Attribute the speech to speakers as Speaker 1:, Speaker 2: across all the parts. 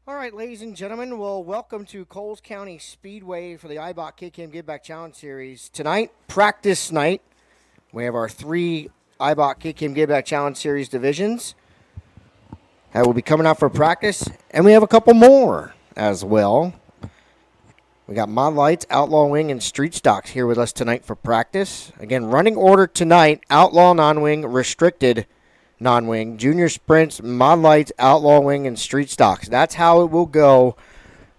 Speaker 1: All right, ladies and gentlemen, well, welcome to Coles County Speedway for the IBOT KKM Giveback Challenge Series. Tonight, practice night. We have our three IBOT KKM Giveback Challenge Series divisions that will be coming out for practice, and we have a couple more as well. We got Mod Lights, Outlaw Wing, and Street Stocks here with us tonight for practice. Again, running order tonight, Outlaw Non-Wing, Restricted Non-Wing, Junior Sprints, Mod Lights, Outlaw Wing, and Street Stocks. That's how it will go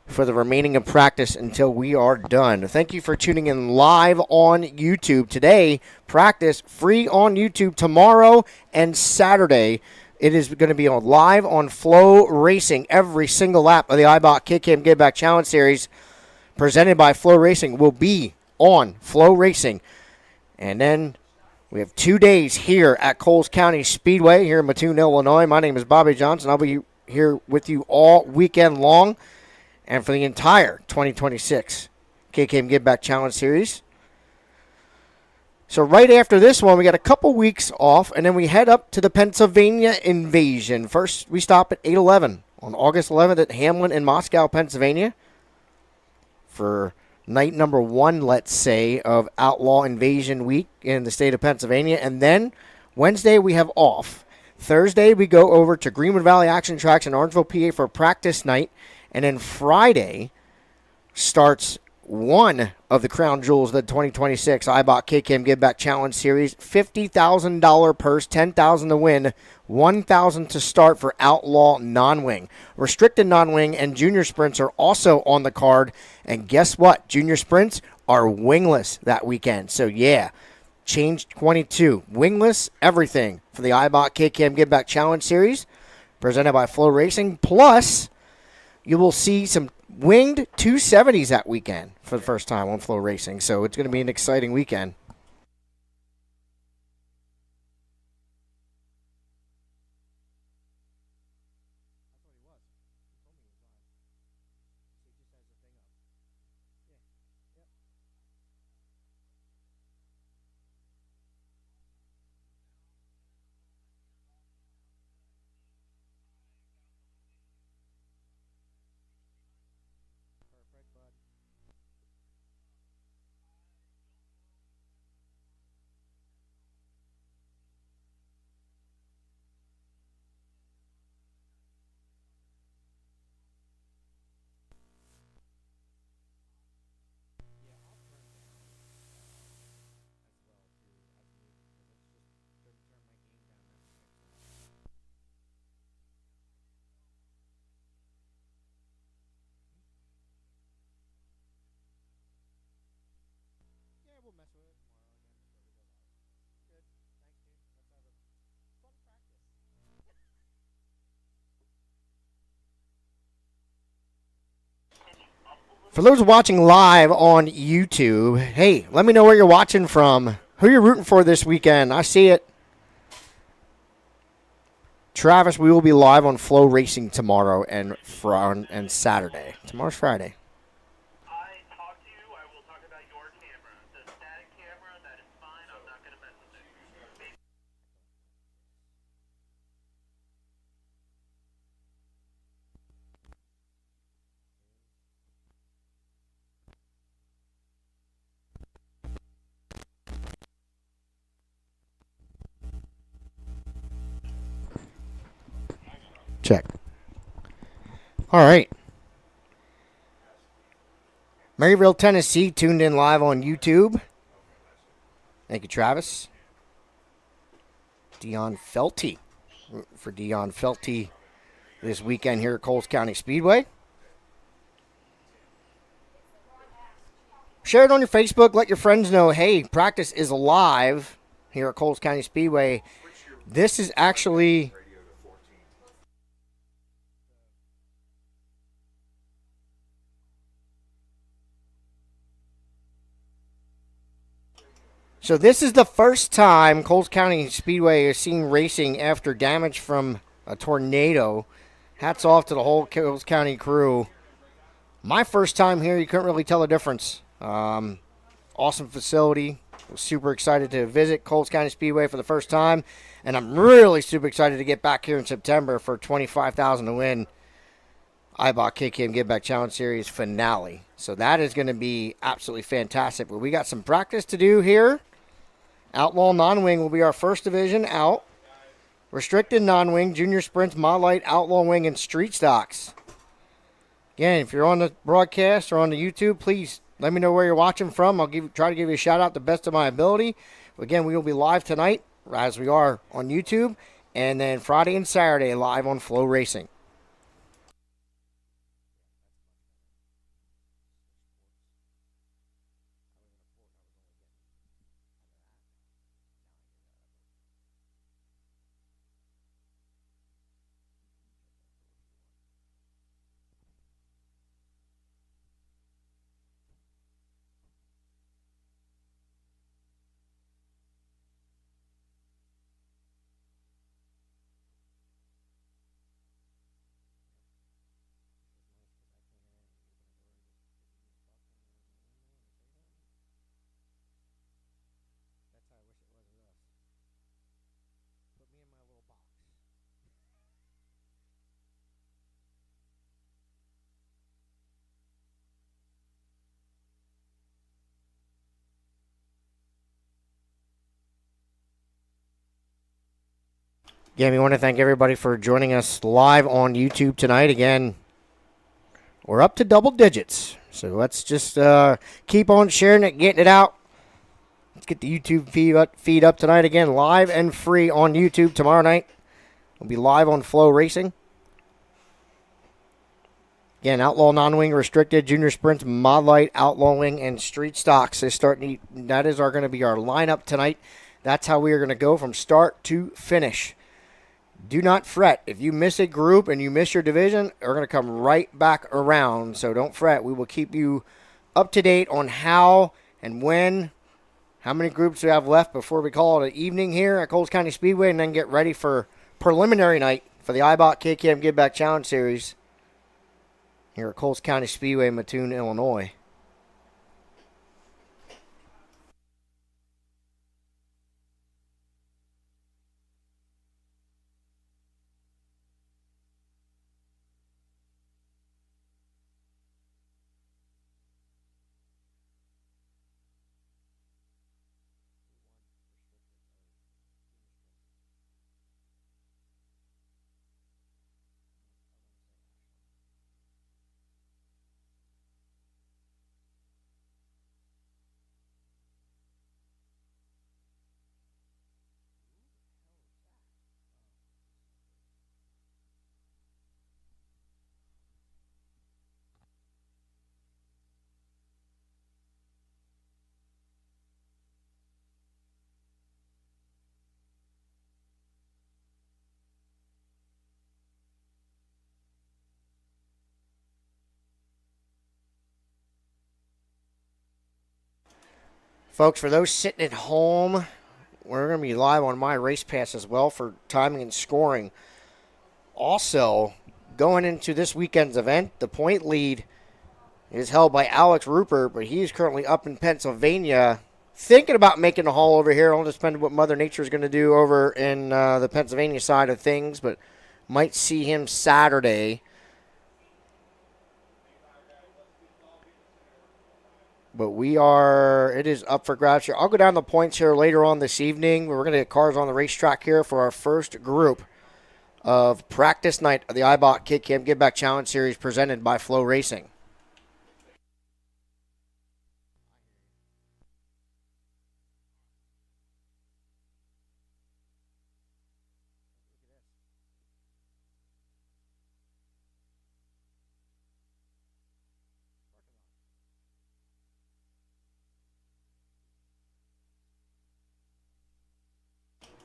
Speaker 1: for the remaining of practice until we are done. Thank you for tuning in live on YouTube. Today, practice free on YouTube. Tomorrow and Saturday, it is going to be on live on Flow Racing. Every single lap of the IBOT KKM Giveback Challenge Series presented by Flow Racing will be on Flow Racing. And then we have 2 days here at Coles County Speedway here in Mattoon, Illinois. My name is Bobby Johnson. I'll be here with you all weekend long and for the entire 2026 KKM Giveback Challenge Series. So right after this one, we got a couple weeks off, and then we head up to the Pennsylvania Invasion. First, we stop at 8/11 on August 11th at Hamlin in Moscow, Pennsylvania for night number 1, let's say, of Outlaw Invasion Week in the state of Pennsylvania. And then Wednesday we have off. Thursday we go over to Greenwood Valley Action Tracks in Orangeville, PA for practice night. And then Friday starts one of the crown jewels of the 2026 IBOT KKM Giveback Challenge Series. $50,000 purse, $10,000 to win, $1,000 to start for Outlaw Non-Wing. Restricted Non-Wing and Junior Sprints are also on the card. And guess what? Junior Sprints are wingless that weekend. So, yeah, change 22. Wingless everything for the IBOT KKM Giveback Challenge Series presented by Flow Racing. Plus, you will see some winged 270s that weekend for the first time on Flow Racing. So it's going to be an exciting weekend. For those watching live on YouTube, hey, let me know where you're watching from. Who you're rooting for this weekend. I see it. Travis, we will be live on Flow Racing tomorrow and Saturday. Tomorrow's Friday.
Speaker 2: I talk to you, I will talk about your camera. The static camera, that is fine. I'm not going to mess with it.
Speaker 1: Check. All right. Maryville, Tennessee, tuned in live on YouTube. Thank you, Travis. Dion Felty. For Dion Felty this weekend here at Coles County Speedway. Share it on your Facebook. Let your friends know, hey, practice is live here at Coles County Speedway. This is actually... So this is the first time Coles County Speedway is seeing racing after damage from a tornado. Hats off to the whole Coles County crew. My first time here, you couldn't really tell the difference. Awesome facility. Was super excited to visit Coles County Speedway for the first time. And I'm really super excited to get back here in September for $25,000 to win. IBOT KKM Give Back Challenge Series finale. So that is going to be absolutely fantastic. But we got some practice to do here. Outlaw non-wing will be our first division out. Restricted non-wing, junior sprints, mod light, outlaw wing, and street stocks. Again, if you're on the broadcast or on the YouTube, please let me know where you're watching from. I'll try to give you a shout out to the best of my ability. Again, we will be live tonight, as we are on YouTube, and then Friday and Saturday live on Flow Racing. Again, we want to thank everybody for joining us live on YouTube tonight. Again, we're up to double digits. So let's just keep on sharing it, getting it out. Let's get the YouTube feed up tonight. Again, live and free on YouTube tomorrow night. We'll be live on Flow Racing. Again, Outlaw Non-Wing, Restricted, Junior Sprints, Mod Light, Outlaw Wing, and Street Stocks. That is going to be our lineup tonight. That's how we are going to go from start to finish. Do not fret. If you miss a group and you miss your division, we're going to come right back around. So don't fret. We will keep you up to date on how and when, how many groups we have left before we call it an evening here at Coles County Speedway, and then get ready for preliminary night for the IBOT KKM Give Back Challenge Series here at Coles County Speedway, Mattoon, Illinois. Folks, for those sitting at home, we're going to be live on My Race Pass as well for timing and scoring. Also, going into this weekend's event, the point lead is held by Alex Rupert, but he's currently up in Pennsylvania thinking about making a haul over here. It'll depend on what Mother Nature is going to do over in the Pennsylvania side of things, but might see him Saturday. But it is up for grabs here. I'll go down the points here later on this evening. We're going to get cars on the racetrack here for our first group of practice night of the IBOT KKM Give Back Challenge Series presented by Flow Racing.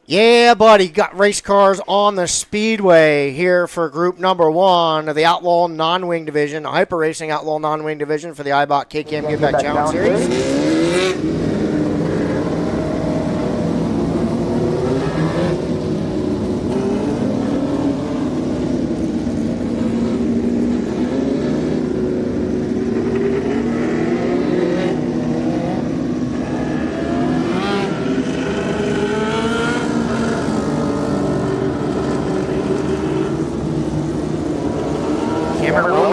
Speaker 1: Yeah, buddy, got race cars on the Speedway here for group number one of the Outlaw Non-Wing Division, Hyper Racing Outlaw Non-Wing Division for the IBOT KKM Give Back Challenge Series. Camera roll.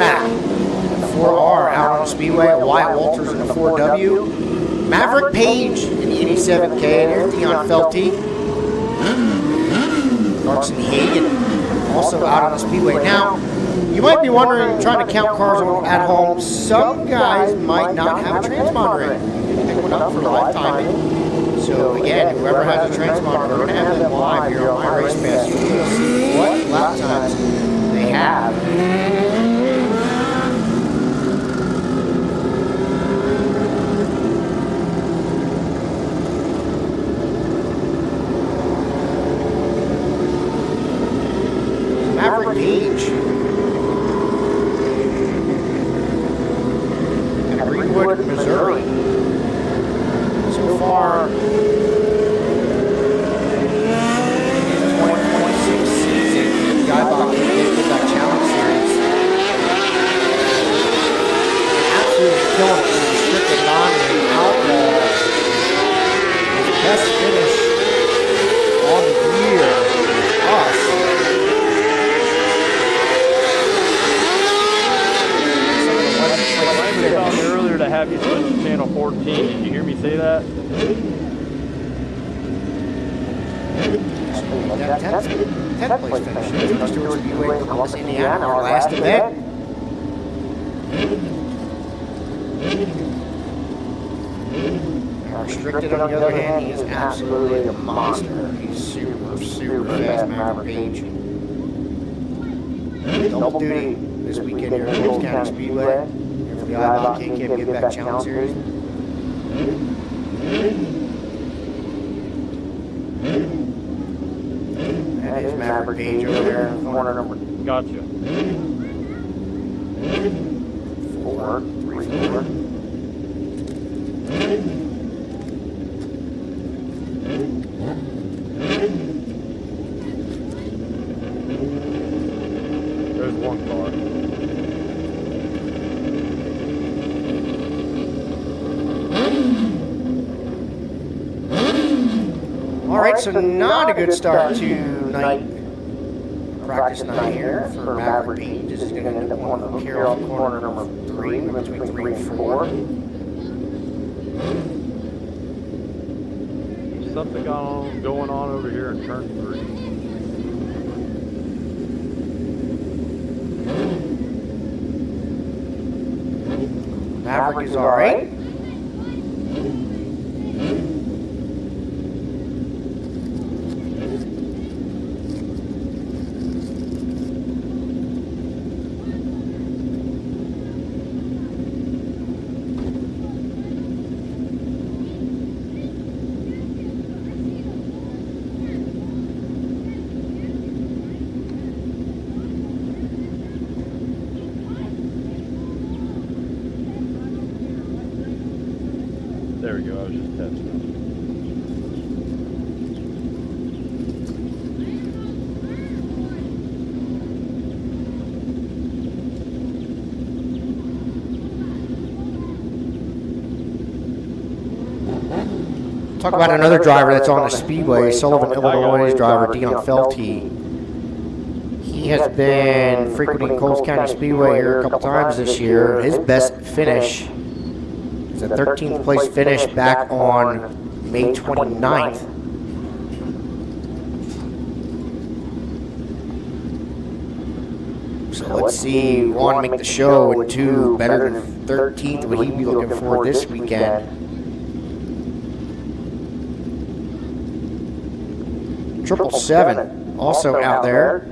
Speaker 1: Page in the 87K. There's Dion Felty. Clarkson Hagen also out on the Speedway. Now, you might be wondering, trying to count cars at home, some guys might not have a transponder in. You can pick one up for live timing. So again, whoever has a transponder, we're going to have them live here on My Race Pass. You're going to see what lap times they have. Maverick Page at Greenwood, Missouri. So far, in the 2026 season, the Giveback Giveback Challenge Series, absolutely killing it with restricted non-ring outlaw. His best finish on the year, us.
Speaker 3: I told me earlier to have you switch to channel 14. Did you hear me say that?
Speaker 1: That 10th place finish at Stewart Speedway in Columbus, Indiana, our last event. Restricted, on the other hand, he is absolutely a monster. He's super, super fast, Maverick Page. Double duty this weekend here at Coles County Speedway. Here for the Giveback KKM Giveback Challenge Series. That is Maverick Page over there in corner number.
Speaker 3: Gotcha.
Speaker 1: 4, 3, 4.
Speaker 3: There's one car.
Speaker 1: All right, so not a good start to night practice night here for Maverick Page. This is going to end up on the Carroll corner number 3, between 3 and 4.
Speaker 3: Something going on over here in turn 3.
Speaker 1: Maverick is all right.
Speaker 3: There we go, I was just testing.
Speaker 1: Talk about another driver that's on the Speedway, Sullivan, Illinois driver Dion Felty. He has been frequenting Coles County Speedway here a couple times this year. His best finish is a 13th place finish back on May 29th. So let's see, one, make the show, and two, better than 13th, what he'd be looking for this weekend. 777 also out there.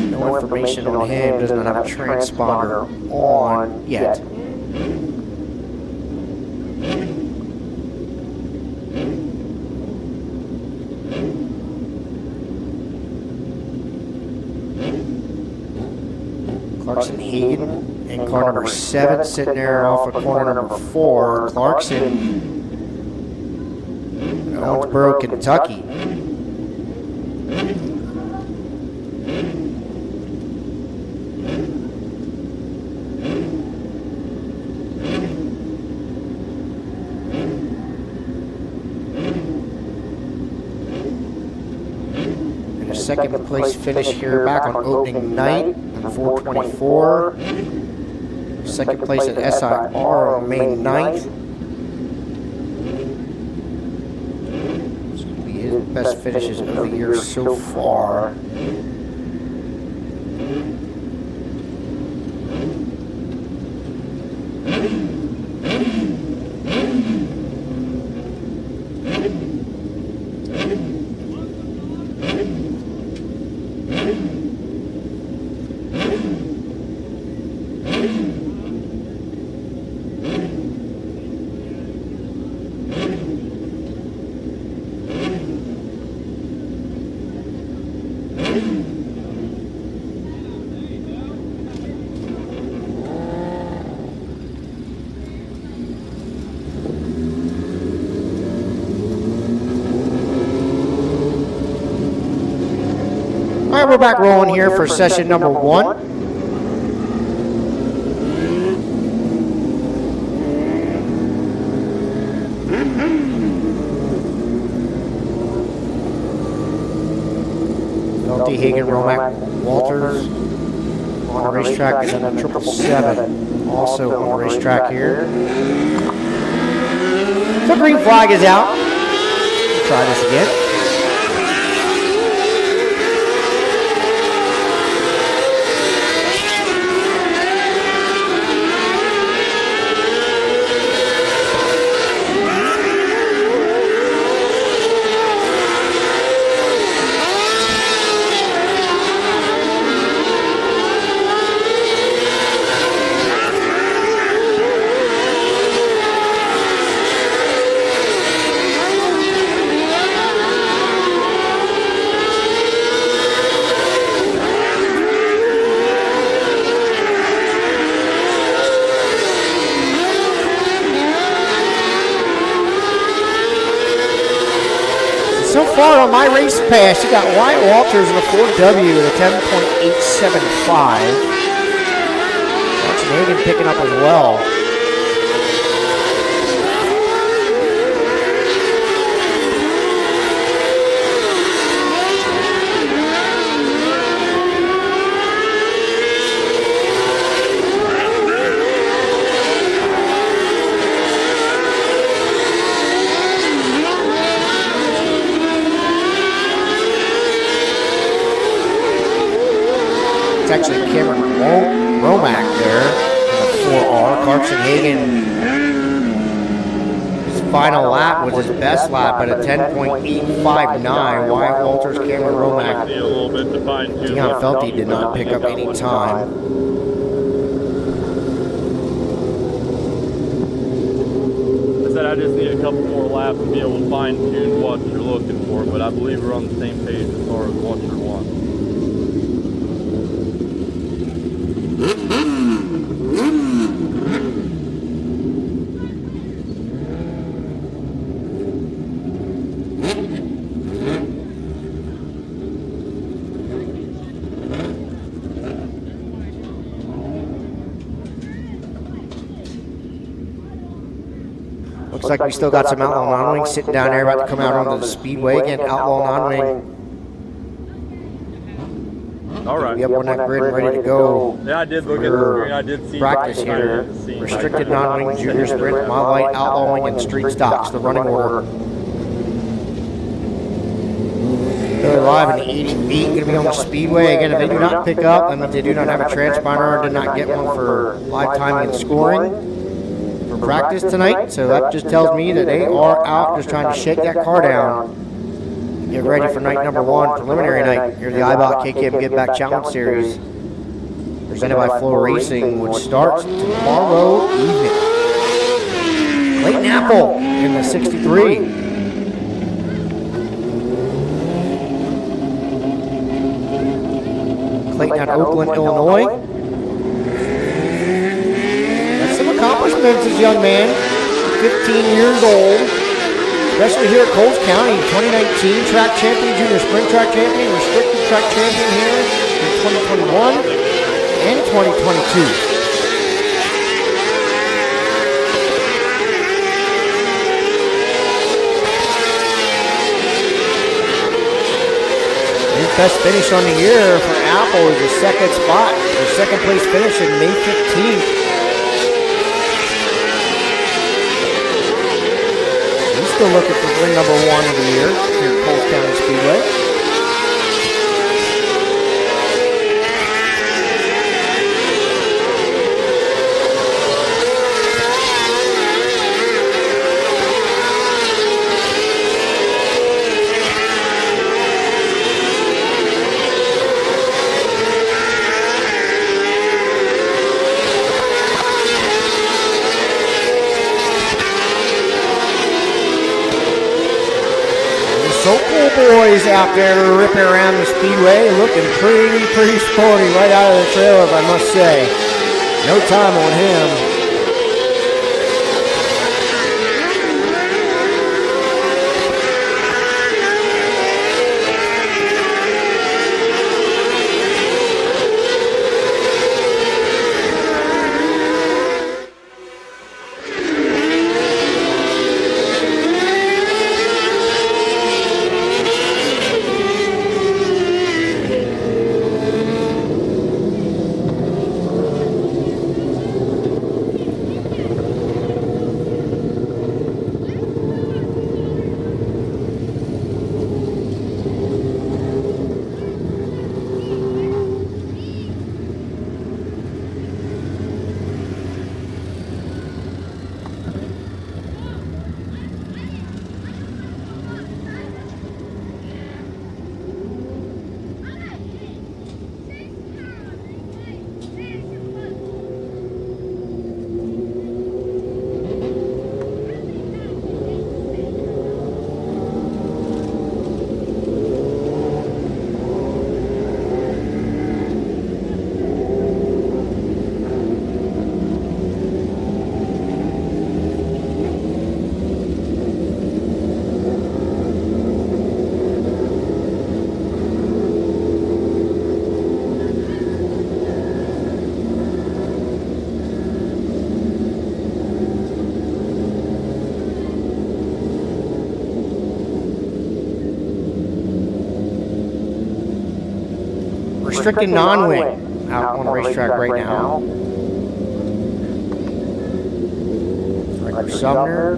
Speaker 1: No information on him, doesn't have a transponder on yet. Clarkson Hagen in car number 7, sitting there off of corner number 4. Clarkson, Owensboro, Kentucky. And a second place finish here back on opening night. 424. Second place at SIR on May 9th. This will be his best finishes of the year so far. All right, we're back rolling here for session number 1. Felty, Hagen, Romack, Walters on the racetrack, and then the 777 also on the racetrack here. So green flag is out. We'll try this again. So far on my race pass, you got Wyatt Walters in a 4W with a 10.875. Watching Hagen picking up as well. Actually Cameron Romack there in the 4R. Clarkson Hagen, his final lap was his best lap at a 10.859. Wyatt Walters, Cameron Romack. Dion Felty did not pick up any time.
Speaker 3: I said I just need a couple more laps to be able to fine tune what you're looking for, but I believe we're on the same page as far as what you want.
Speaker 1: Looks like we still got some Outlaw Non-Wing sitting down there about to come out onto the Speedway. Again, Outlaw Non-Wing.
Speaker 3: All right.
Speaker 1: Be up on that grid and ready to go.
Speaker 3: Yeah, I did look at the screen. I did see
Speaker 1: practice here. Restricted Non-Wing, Junior Sprint, Mile Light, Outlaw Wing, and Street Stocks, the running order. They're live in the 88, going to be on the Speedway. Again, if they do not pick up, that means they do not have a transponder or did not get one for live timing and scoring for practice tonight. So that just tells me that they are out just trying to shake that car down. Get ready for night number 1, preliminary night. Here at the IBOT KKM Giveback Challenge Series, presented by Flow Racing, which starts tomorrow evening. Clayton Apple in the 63. Clayton out of Oakland, Illinois. That's some accomplishments, this young man. 15 years old. Especially here at Coles County, 2019 track champion, junior sprint track champion, restricted track champion here in 2021 and 2022. His best finish on the year for Apple is the second spot, Their second place finish in May 15th. He's still looking for ring number 1 of the year here at Coles County Speedway. So cool boys out there ripping around the speedway, looking pretty sporty right out of the trailer, I must say. No time on him. Restricted non-wing out on the racetrack right now. Riker Sumner,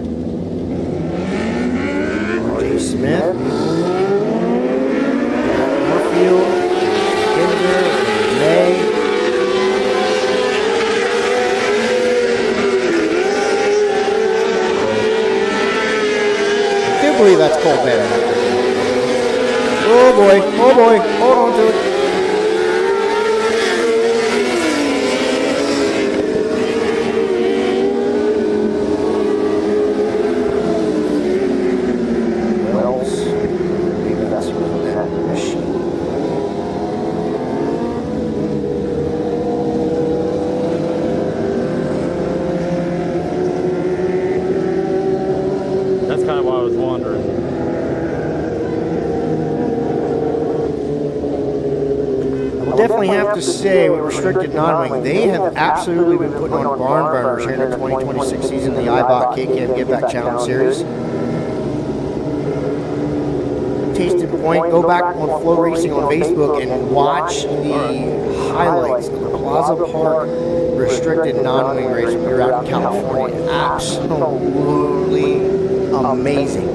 Speaker 1: R.J. Smith, Moorfield, Ginger, May. I do believe that's Cole Bennett. Oh boy, hold on to it. Definitely have to say with restricted non-wing, they have absolutely been putting on barn burners here in the 2026 season, the IBOT KKM Giveback Challenge Series. Taste in point, go back on Flow Racing on Facebook and watch the highlights of the Plaza Park restricted non-wing race when we were out in California. Absolutely amazing.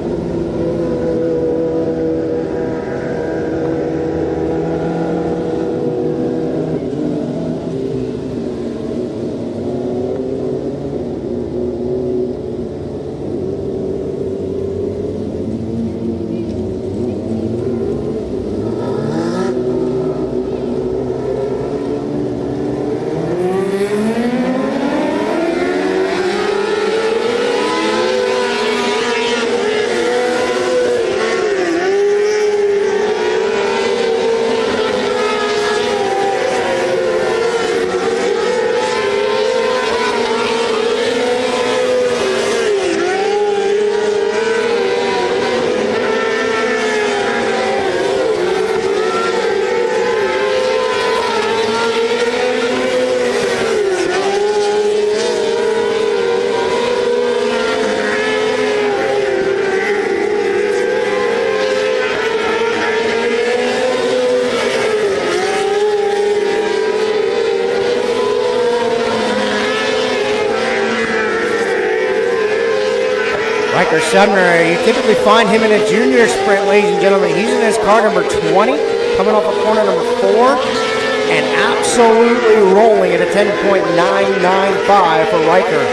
Speaker 1: Riker Sumner, you typically find him in a junior sprint, ladies and gentlemen. He's in his car number 20, coming off of corner number 4, and absolutely rolling at a 10.995 for Riker.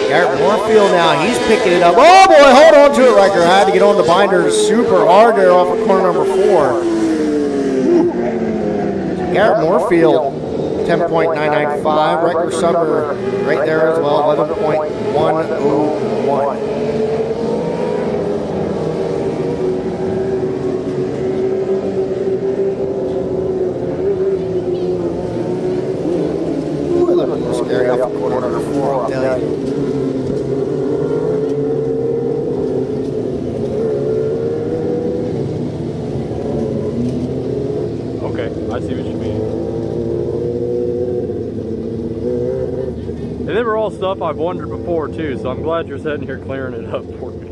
Speaker 1: Garrett Moorfield now, he's picking it up. Oh boy, hold on to it, Riker. I had to get on the binder super hard there off of corner number 4. Garrett Moorfield, 10.995. Riker Sumner right there as well, 11.101. Ooh, that was scary off of corner number 4, I'll tell you.
Speaker 3: Okay, I see what you mean. And they were all stuff I've wondered before too, so I'm glad you're sitting here clearing it up for me.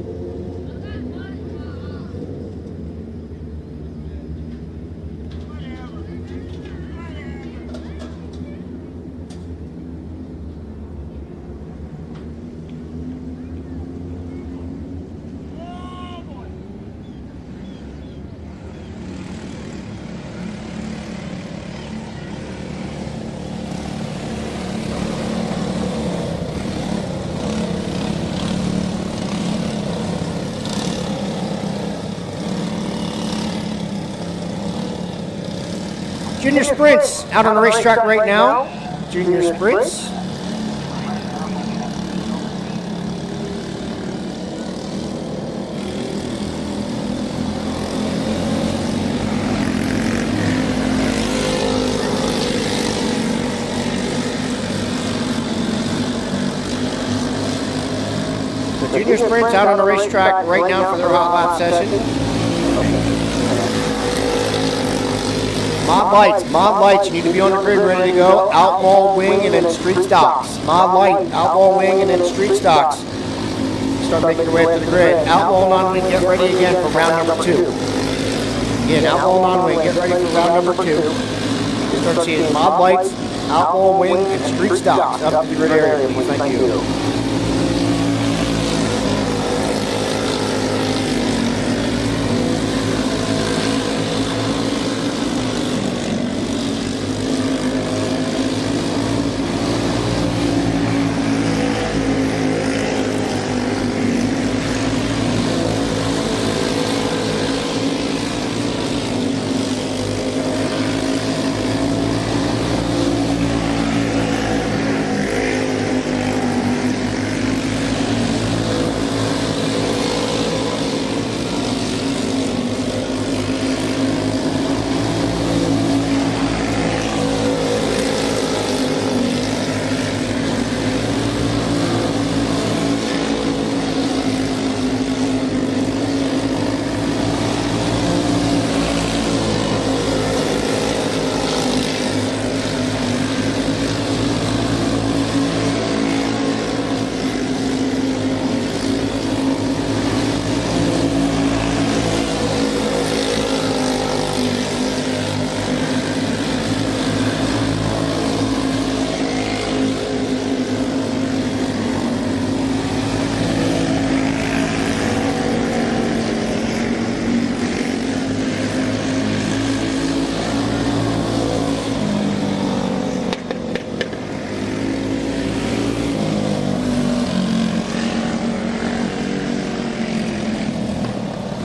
Speaker 1: Junior sprints out on the racetrack right now. Junior sprints. The junior sprints out on the racetrack right now for their hot lap session. Mod lights, you need to be on the grid ready to go. Outlaw wing and then street stocks. Mod light, outlaw wing and then street stocks. Start making your way up to the grid. Outlaw non-wing, get ready again for round number 2. Again, outlaw non-wing, get ready for round number 2. You start seeing mod lights, outlaw wing, and street stocks up to the grid area, please. Thank you.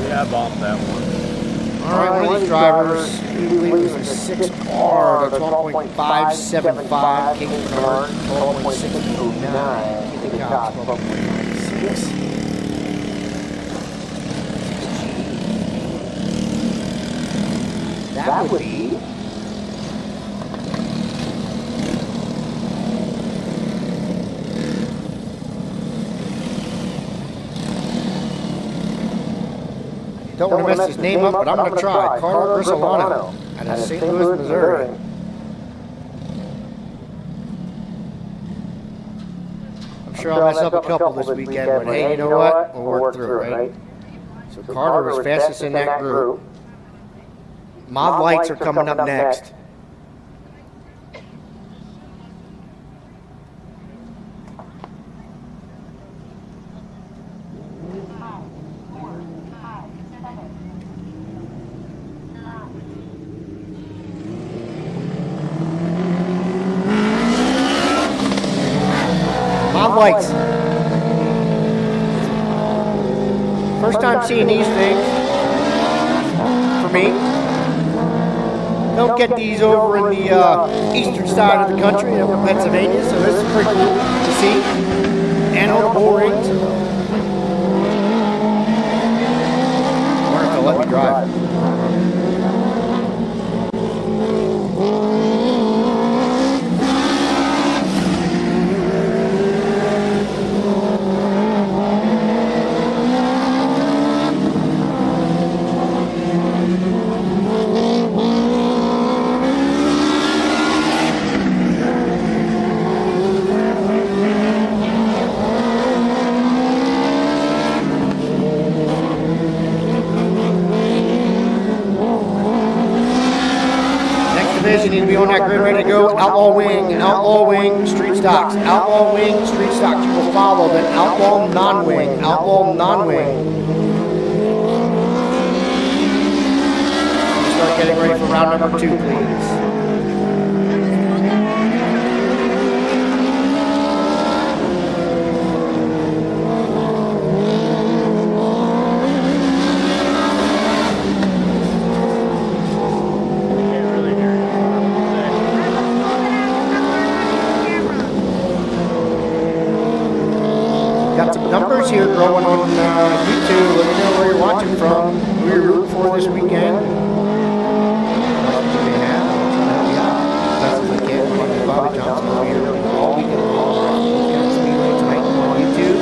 Speaker 3: Yeah, I bombed that one.
Speaker 1: All right, one of these drivers, I believe it was a 6 car, 12.575, King Bernard, 12.609, Keith Cox, 12.96. That would be don't want to mess his name up, but I'm going to try. Carlo Grisolano out of St. Louis, Missouri. I'm sure I'll mess up a couple this weekend, but hey, you know what? We'll work through it, right? So Carter was fastest in that group. Mod lights are coming up next. Mod lights. First time seeing these things for me. Don't get these over in the eastern side of the country, up in Pennsylvania, so this is pretty cool to see. And all the bull rings. I wonder if they'll let me drive. You need to be on that grid, ready to go. Outlaw wing, street stocks. Outlaw wing, street stocks. You will follow. Then outlaw non-wing, outlaw non-wing. Start getting ready for round number 2, please. Numbers here growing on YouTube. Let me know where you're watching from, who you're rooting for this weekend. Questions you may have, I'll help you out. Best as I can. My name is Bobby Johnson. I'll be here all weekend long. Got Speedway tonight on YouTube.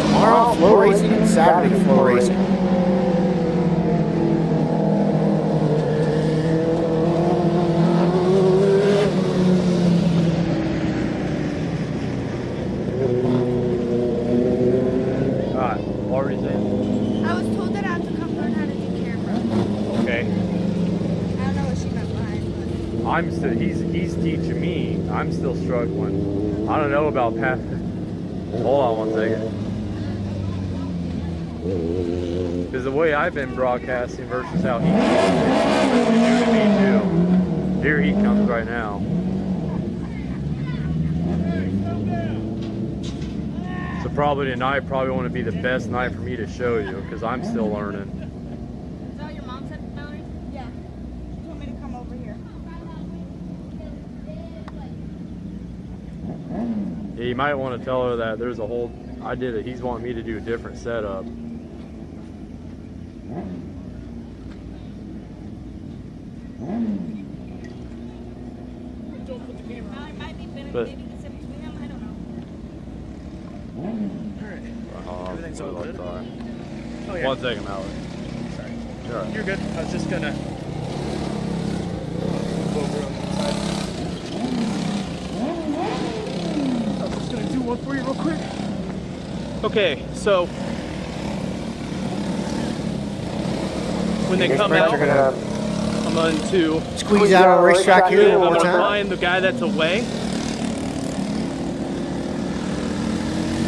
Speaker 1: Tomorrow, flow racing, and Saturday, flow racing.
Speaker 3: He's teaching me. I'm still struggling. I don't know about path. Hold on one second. Because the way I've been broadcasting versus how he teaches to me too. Here he comes right now. So probably tonight want to be the best night for me to show you because I'm still learning.
Speaker 4: Is that what your mom said, Mallory? Yeah. She told me to come over here.
Speaker 3: Yeah, you might want to tell her that there's a whole, he's wanting me to do a different setup. But,
Speaker 5: everything's all good?
Speaker 3: Oh, yeah. 1 second, Mallory.
Speaker 5: Sorry.
Speaker 3: Sure.
Speaker 5: You're good. I was just gonna go over on the side. I was just gonna do one for you real quick. Okay, so when they come out, I'm going to
Speaker 1: squeeze out on the racetrack here
Speaker 5: I'm
Speaker 1: one more
Speaker 5: going to
Speaker 1: time.
Speaker 5: find the guy that's away.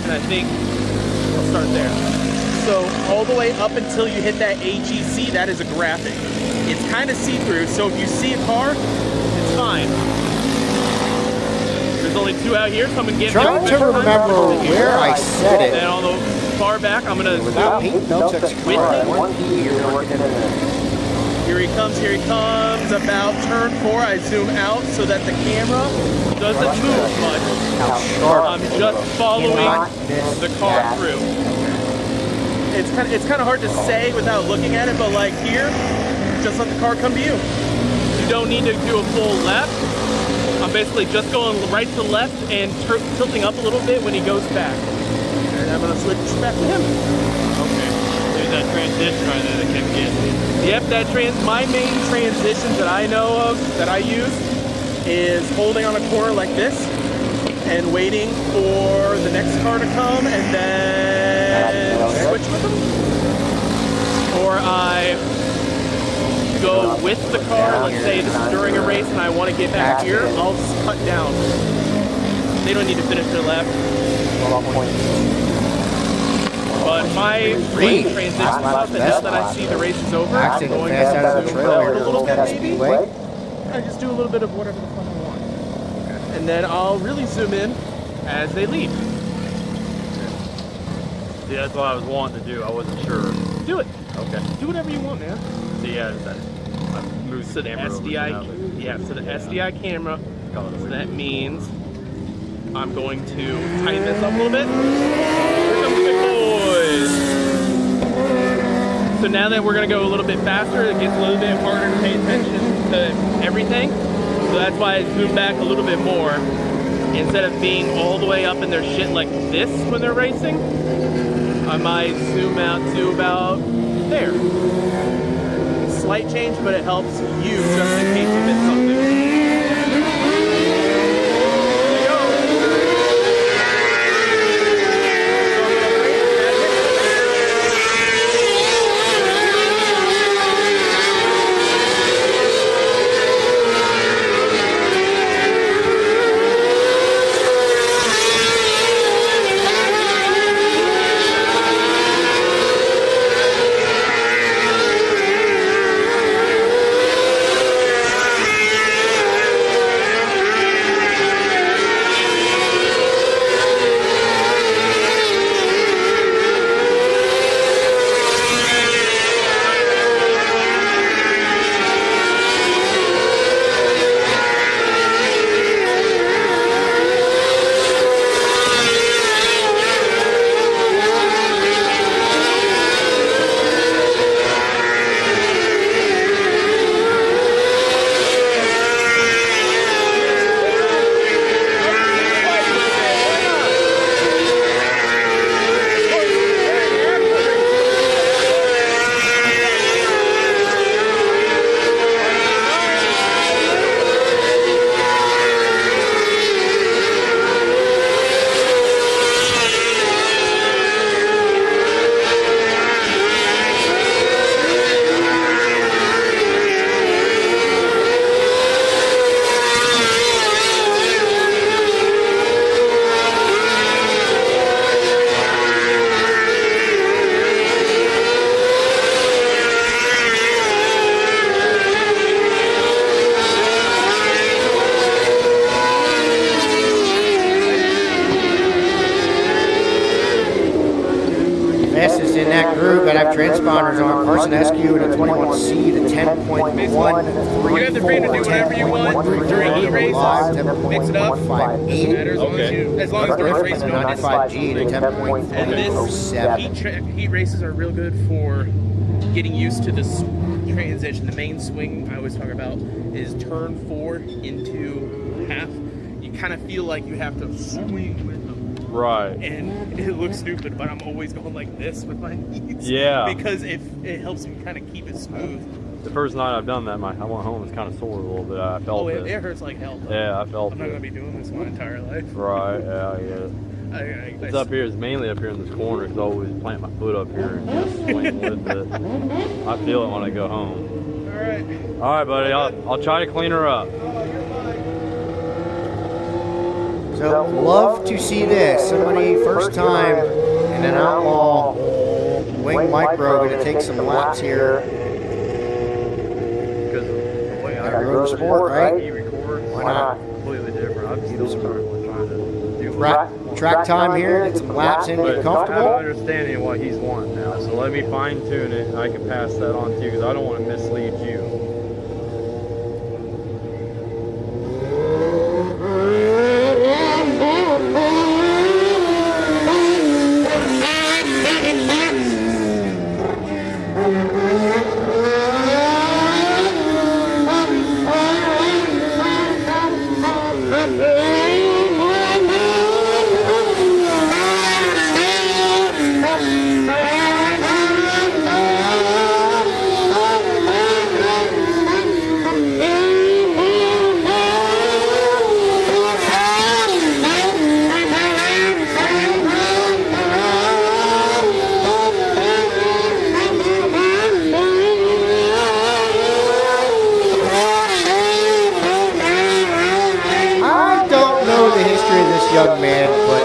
Speaker 5: And I think I'll start there. So all the way up until you hit that AGC, that is a graphic. It's kind of see-through, so if you see a car, it's fine. There's only 2 out here, so I'm going to get
Speaker 1: Trying to remember where I said
Speaker 5: And then
Speaker 1: it.
Speaker 5: on the far back, I'm going to
Speaker 1: Without Pete Melchuk's car, 1 P you're working in there.
Speaker 5: Here he comes, about turn 4. I zoom out so that the camera doesn't move much.
Speaker 1: How sharp.
Speaker 5: I'm just following the car through. It's kind of hard to say without looking at it, but like here, just let the car come to you. You don't need to do a full left. I'm basically just going right to left and tilting up a little bit when he goes back. And I'm gonna switch back to him.
Speaker 3: Okay. There's that transition right there that kept getting.
Speaker 5: Yep, my main transitions that I know of, that I use, is holding on a corner like this, and waiting for the next car to come and then switch with them. Or I go with the car, let's say this is during a race and I want to get back here, I'll cut down. They don't need to finish their lap. But my transition stuff, and now that I see the race is over, I'm going
Speaker 1: fast out of the trail
Speaker 5: down
Speaker 1: here.
Speaker 5: a little bit maybe.
Speaker 1: Speedway.
Speaker 5: I just do a little bit of whatever the fuck I want. And then I'll really zoom in as they leave.
Speaker 3: See, that's what I was wanting to do. I wasn't sure.
Speaker 5: Do it.
Speaker 3: Okay.
Speaker 5: Do whatever you want, man.
Speaker 3: See, yeah, I moved
Speaker 5: So the
Speaker 3: camera over to
Speaker 5: SDI,
Speaker 3: that, but-
Speaker 5: yeah, so the SDI camera,
Speaker 3: Got it.
Speaker 5: so that means I'm going to tighten this up a little bit. Here comes the big boys. So now that we're gonna go a little bit faster, it gets a little bit harder to pay attention to everything. So that's why I zoom back a little bit more. Instead of being all the way up in their shit like this when they're racing, I might zoom out to about there. Slight change, but it helps you just in case you miss something.
Speaker 1: Fastest in that group that have transponders on Carson Eskew at a 21C to 10.134.
Speaker 5: You have the freedom to do whatever you want during heat race. Mix it up. Doesn't matter as long as the rest race
Speaker 1: 95G to
Speaker 5: And this
Speaker 1: 10.07.
Speaker 5: heat races are real good for getting used to this transition. The main swing I always talk about is turn 4 into half. You kind of feel like you have to swing with them.
Speaker 3: Right.
Speaker 5: And it looks stupid, but I'm always going like this with my knees.
Speaker 3: Yeah.
Speaker 5: Because it helps me kind of keep it smooth.
Speaker 3: The first night I've done that, I went home, it's kind of sore a little bit. I felt
Speaker 5: It hurts like hell, though.
Speaker 3: Yeah, I felt
Speaker 5: I'm not
Speaker 3: it.
Speaker 5: going to be doing this my entire life.
Speaker 3: Right, yeah, I get it. It's up here, it's mainly up here in this corner, because I always plant my foot up here and just swing with it. I feel it when I go home.
Speaker 5: Alright.
Speaker 3: Alright, buddy, I'll try to clean her up.
Speaker 1: So, love to see this. Somebody first time in an outlaw wing micro going to take some laps here.
Speaker 3: Because the way I
Speaker 1: Road sport, right?
Speaker 3: he records,
Speaker 1: Why not?
Speaker 3: completely different. I'm still struggling trying to do
Speaker 1: Track time here, get some laps in,
Speaker 3: But
Speaker 1: get
Speaker 3: I have
Speaker 1: comfortable.
Speaker 3: understanding what he's wanting now, so let me fine tune it and I can pass that on to you because I don't want to mislead you.
Speaker 1: young man, but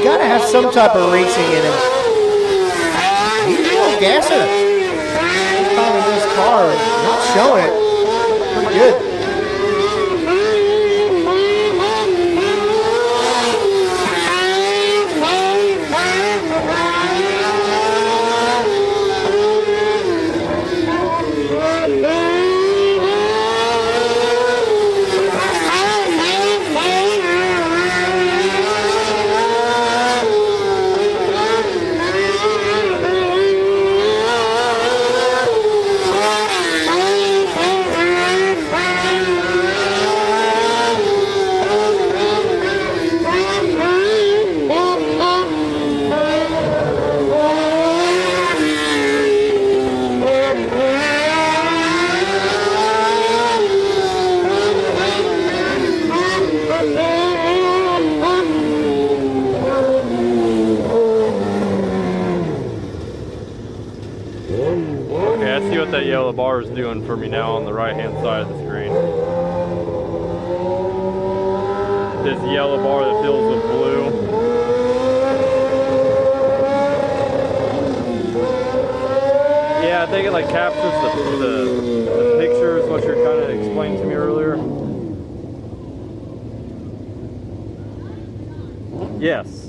Speaker 1: gotta have some type of racing in him. He's a little gassing it. He's climbing this car and not showing it. Pretty good.
Speaker 3: That yellow bar is doing for me now on the right hand side of the screen. This yellow bar that fills with blue. Yeah, I think it like captures the pictures, what you're kind of explaining to me earlier. Yes.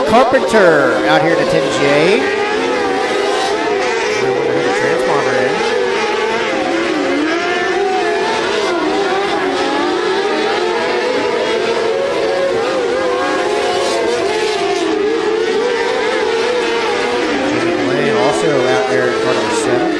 Speaker 1: Carpenter out here to 10J. The transformer in. Lane also out there in front of the 7.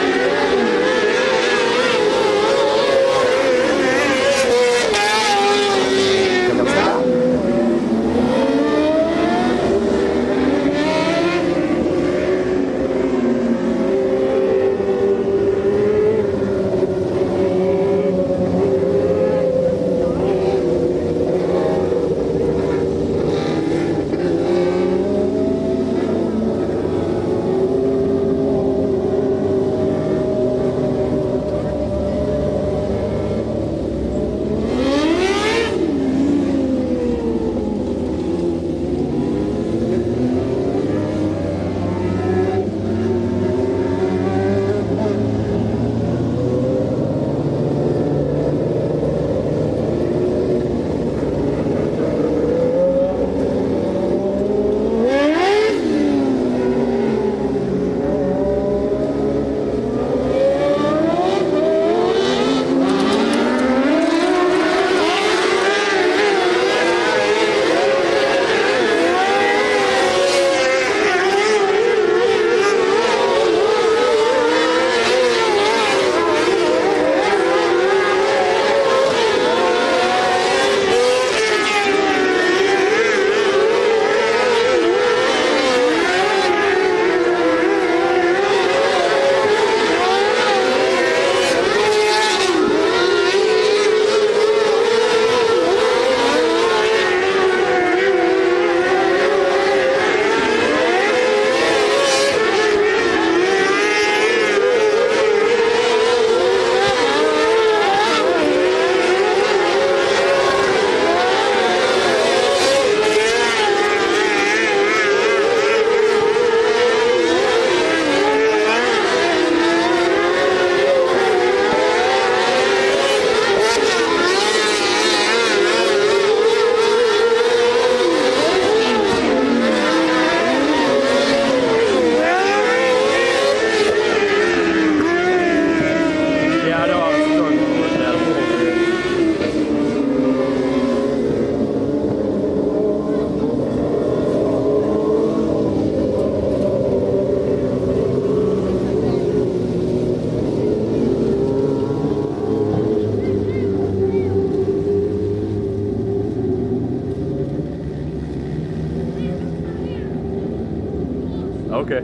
Speaker 3: Okay.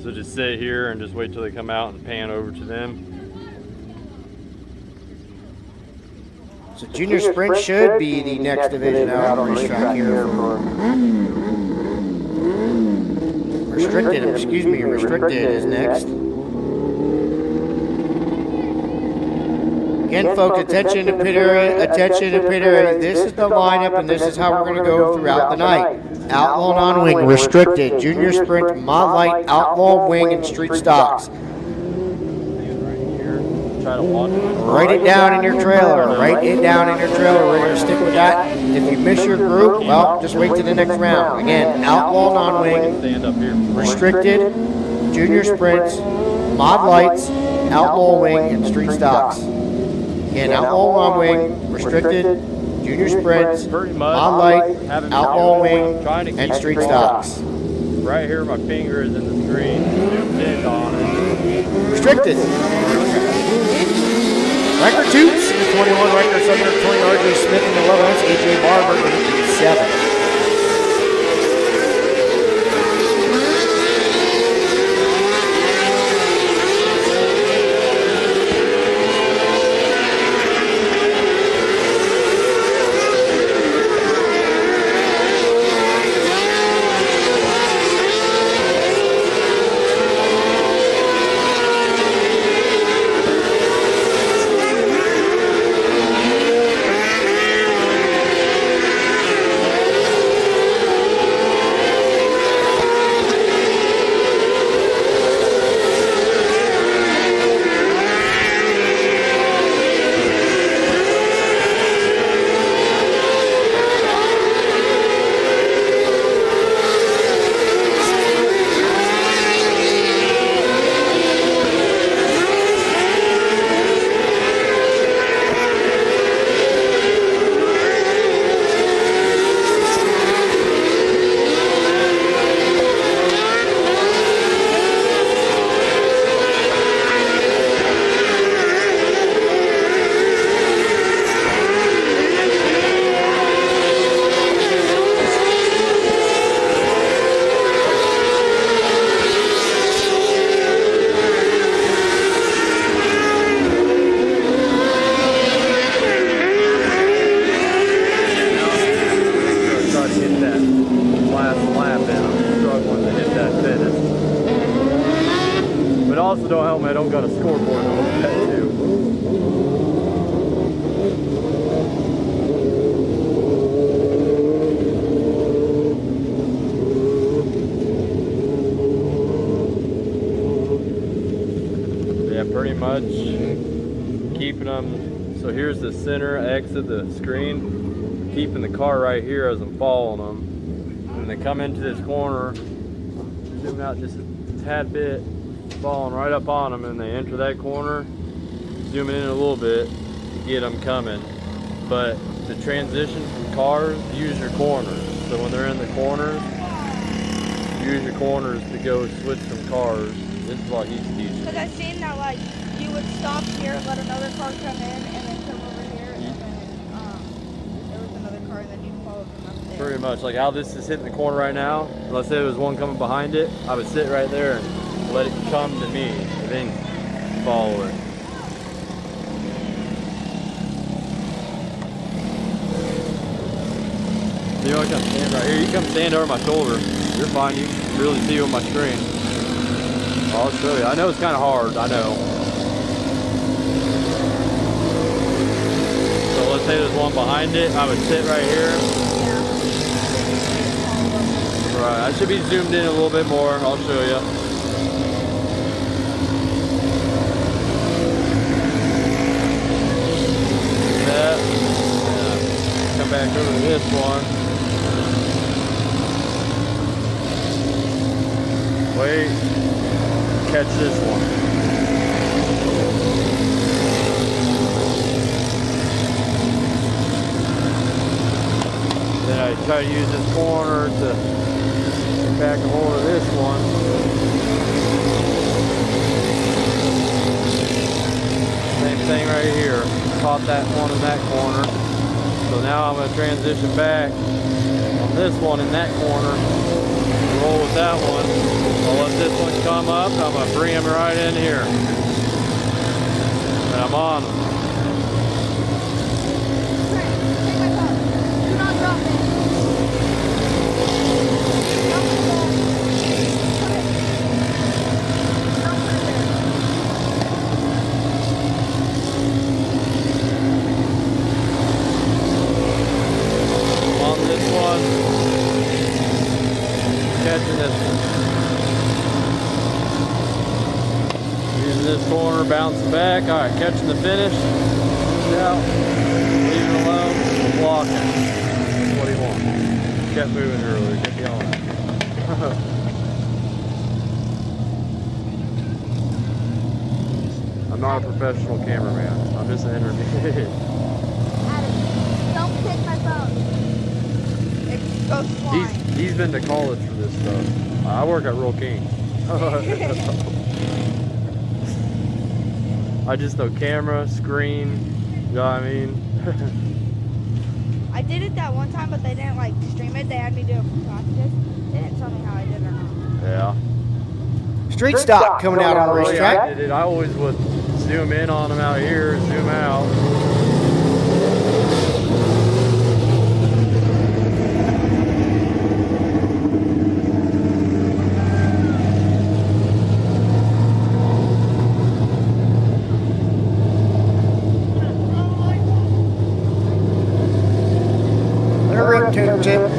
Speaker 3: So just sit here and just wait till they come out and pan over to them.
Speaker 1: So junior sprint should be the next division out on the racetrack here. Restricted, excuse me, restricted is next. Again, folks, attention to pit area, attention to pit area. This is the lineup, and this is how we're going to go throughout the night. Outlaw non-wing, restricted, junior sprint, mod light, outlaw wing, and street stocks.
Speaker 3: Try to watch it.
Speaker 1: Write it down in your trailer. Write it down in your trailer. We're going to stick with that. If you miss your group, well, just wait to the next round. Again, outlaw non-wing,
Speaker 3: Stand up here.
Speaker 1: restricted, junior sprints, mod lights, outlaw wing, and street stocks. Again, outlaw non-wing, restricted, junior sprints,
Speaker 3: Pretty much
Speaker 1: mod light,
Speaker 3: having
Speaker 1: outlaw
Speaker 3: trying to
Speaker 1: wing, and
Speaker 3: keep
Speaker 1: street
Speaker 3: it
Speaker 1: stocks.
Speaker 3: Right here, my finger is in the screen. Zoomed in on it.
Speaker 1: Restricted. Record toots, 21 record, 720 RJ Smith in the 11th, AJ Barber in the 7th.
Speaker 3: Also don't help me, I don't got a scoreboard to look at too. Yeah, pretty much keeping them. So here's the center X of the screen. Keeping the car right here as I'm following them. And they come into this corner, zoom out just a tad bit, falling right up on them, and they enter that corner, zooming in a little bit to get them coming. But the transition from cars, use your corners. So when they're in the corners, use your corners to go switch from cars. This is what he's teaching.
Speaker 4: Because I've seen that, like, you would stop here, let another car come in, and then come over here, and then there was another car, and then you'd follow them up there.
Speaker 3: Pretty much, like how this is hitting the corner right now. Let's say there was one coming behind it, I would sit right there and let it come to me, and then follow it. So you want to come stand right here? You come stand over my shoulder. You're fine. You can really see on my screen. I'll show you. I know it's kind of hard. I know. So let's say there's one behind it. I would sit right here. Right. I should be zoomed in a little bit more. I'll show you. That. Yeah. Come back over to this one. Wait, catch this one. then I try to use this corner to get back a hold of this one. Same thing right here. Caught that one in that corner. So now I'm going to transition back on this one in that corner. Roll with that one. I'll let this one come up. I'm going to bring him right in here. And I'm on him.
Speaker 4: Do not drop it. Don't put it there. Don't put it there.
Speaker 3: On this one. Catching this one. Using this corner, bouncing back. All right, catching the finish. Out. Leave it alone. Blocking. That's what he wants. Kept moving earlier. Kept yelling. I'm not a professional cameraman. I'm just an intermediate.
Speaker 4: Adam, don't pick my phone. It goes flying.
Speaker 3: He's been to college for this stuff. I work at Royal King. I just know camera, screen, you know what I mean?
Speaker 4: I did it that one time, but they didn't like stream it. They had me do it for practice. They didn't tell me how I did it or not.
Speaker 3: Yeah.
Speaker 1: Street stock coming out on the
Speaker 3: I
Speaker 1: racetrack.
Speaker 3: did it. I always would zoom in on them out here, zoom out.
Speaker 1: Tip.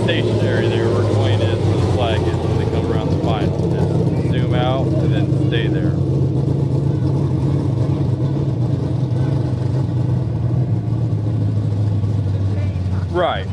Speaker 3: Stationary there where Dwayne is where the flag is when they come around the final. Just zoom out and then stay there. Right.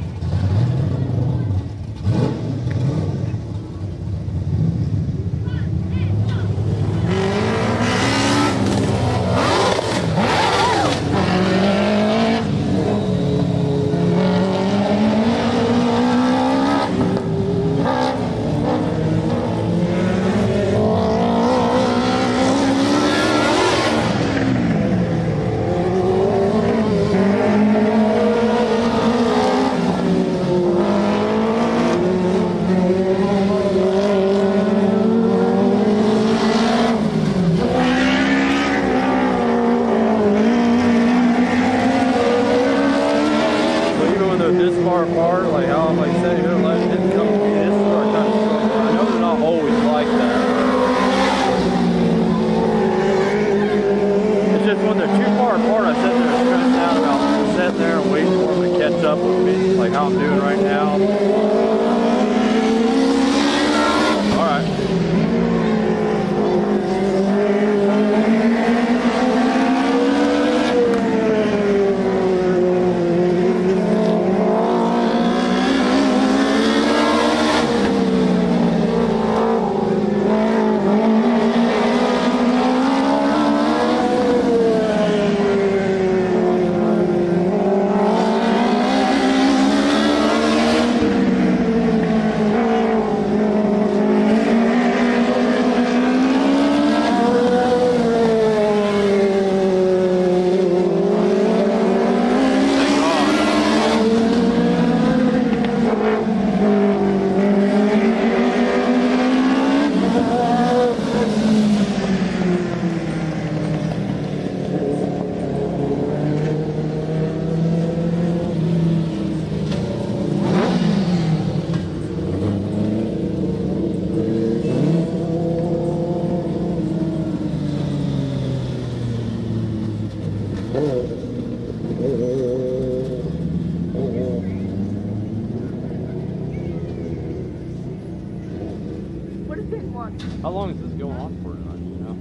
Speaker 3: going on for tonight, you know?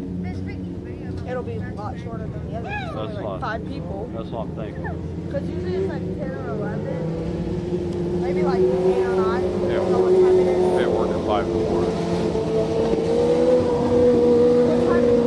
Speaker 4: It'll be a lot shorter than the others. It's only
Speaker 3: That's
Speaker 4: like
Speaker 3: fine.
Speaker 4: 5 people.
Speaker 3: That's what I'm thinking.
Speaker 4: Because usually it's like 10 or 11. Maybe like 8 or 9.
Speaker 3: Yeah.
Speaker 4: I don't know what time it is.
Speaker 3: Okay, working at 5 in the morning.
Speaker 4: What time is it?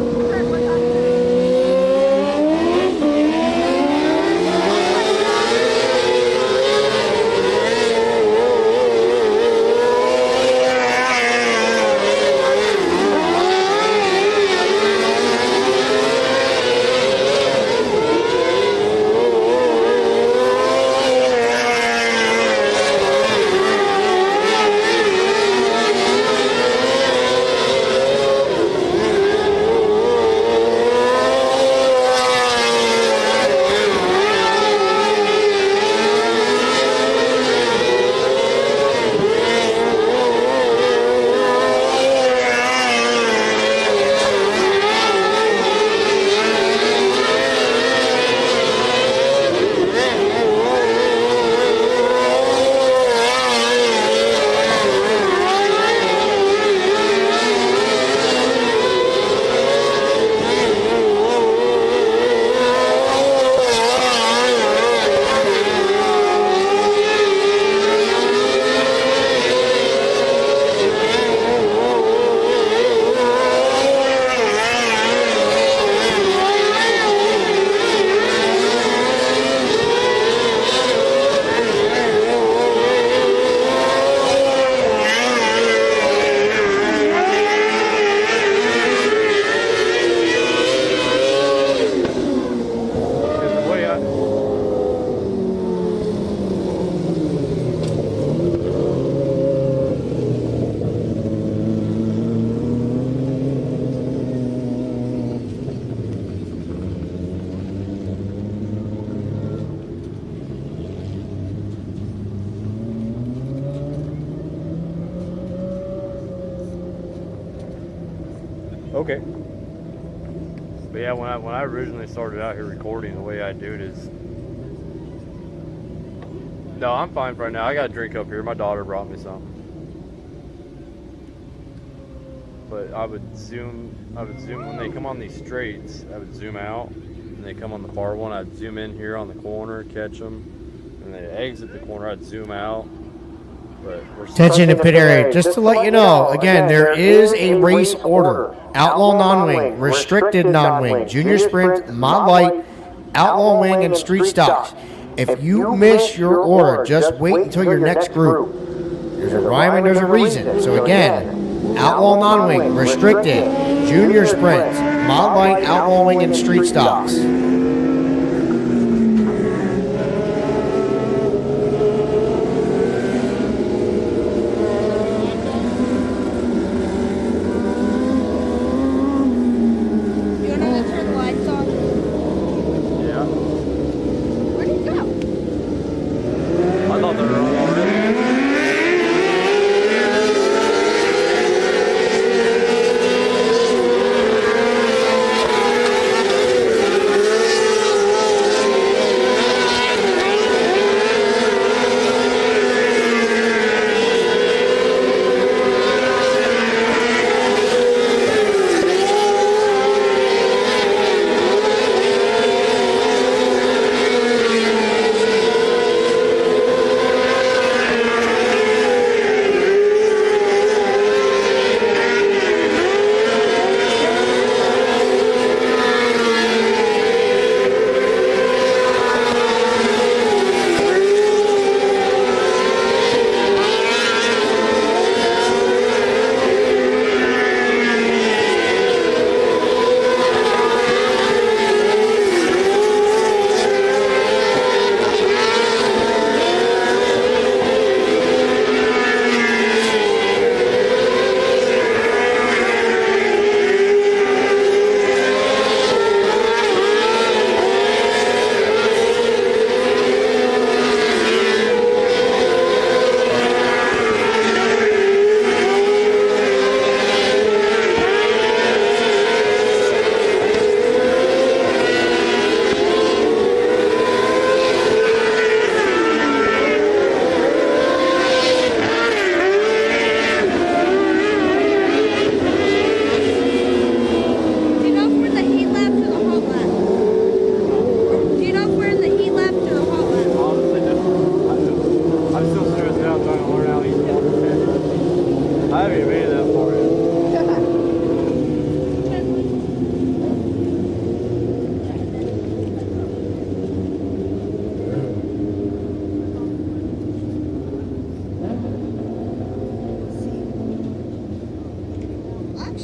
Speaker 3: Okay. But yeah, when I originally started out here recording, the way I do it is, no, I'm fine for right now. I got a drink up here. My daughter brought me some. But I would zoom when they come on these straights. I would zoom out, and they come on the far one. I'd zoom in here on the corner, catch them, and they exit the corner. I'd zoom out. But we're
Speaker 1: Attention to pit area. Just to let you know, again, there is a race order. Outlaw non-wing, restricted non-wing, junior sprint, mod light, outlaw wing, and street stocks. If you miss your order, just wait until your next group. There's a rhyme and there's a reason. So again, outlaw non-wing, restricted, junior sprints, mod light, outlaw wing, and street stocks.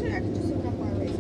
Speaker 4: Yeah, just look up my race.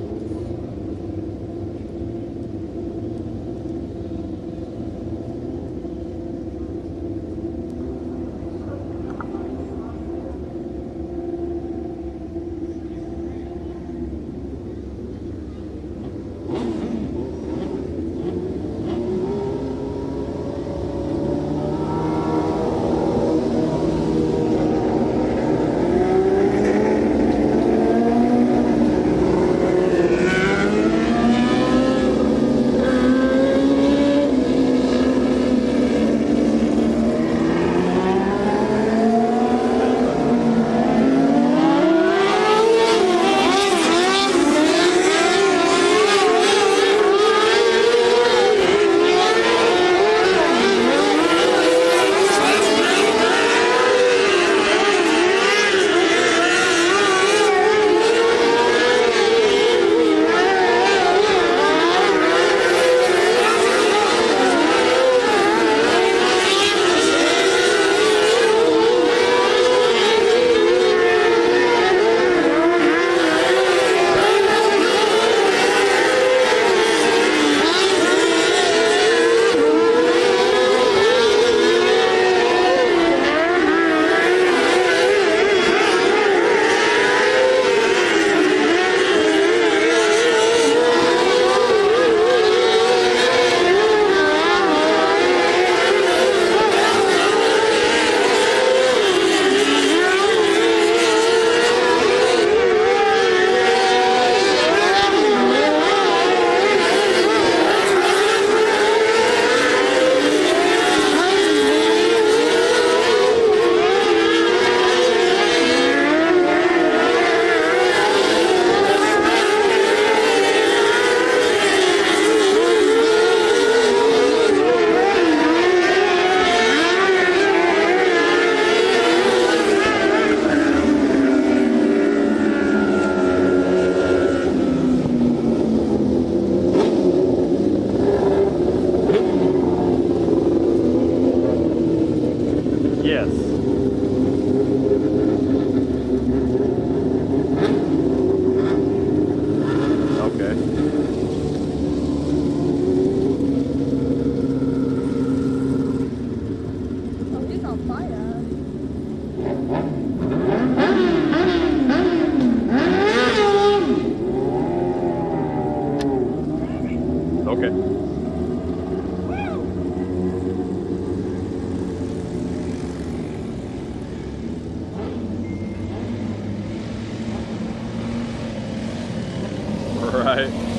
Speaker 3: Right.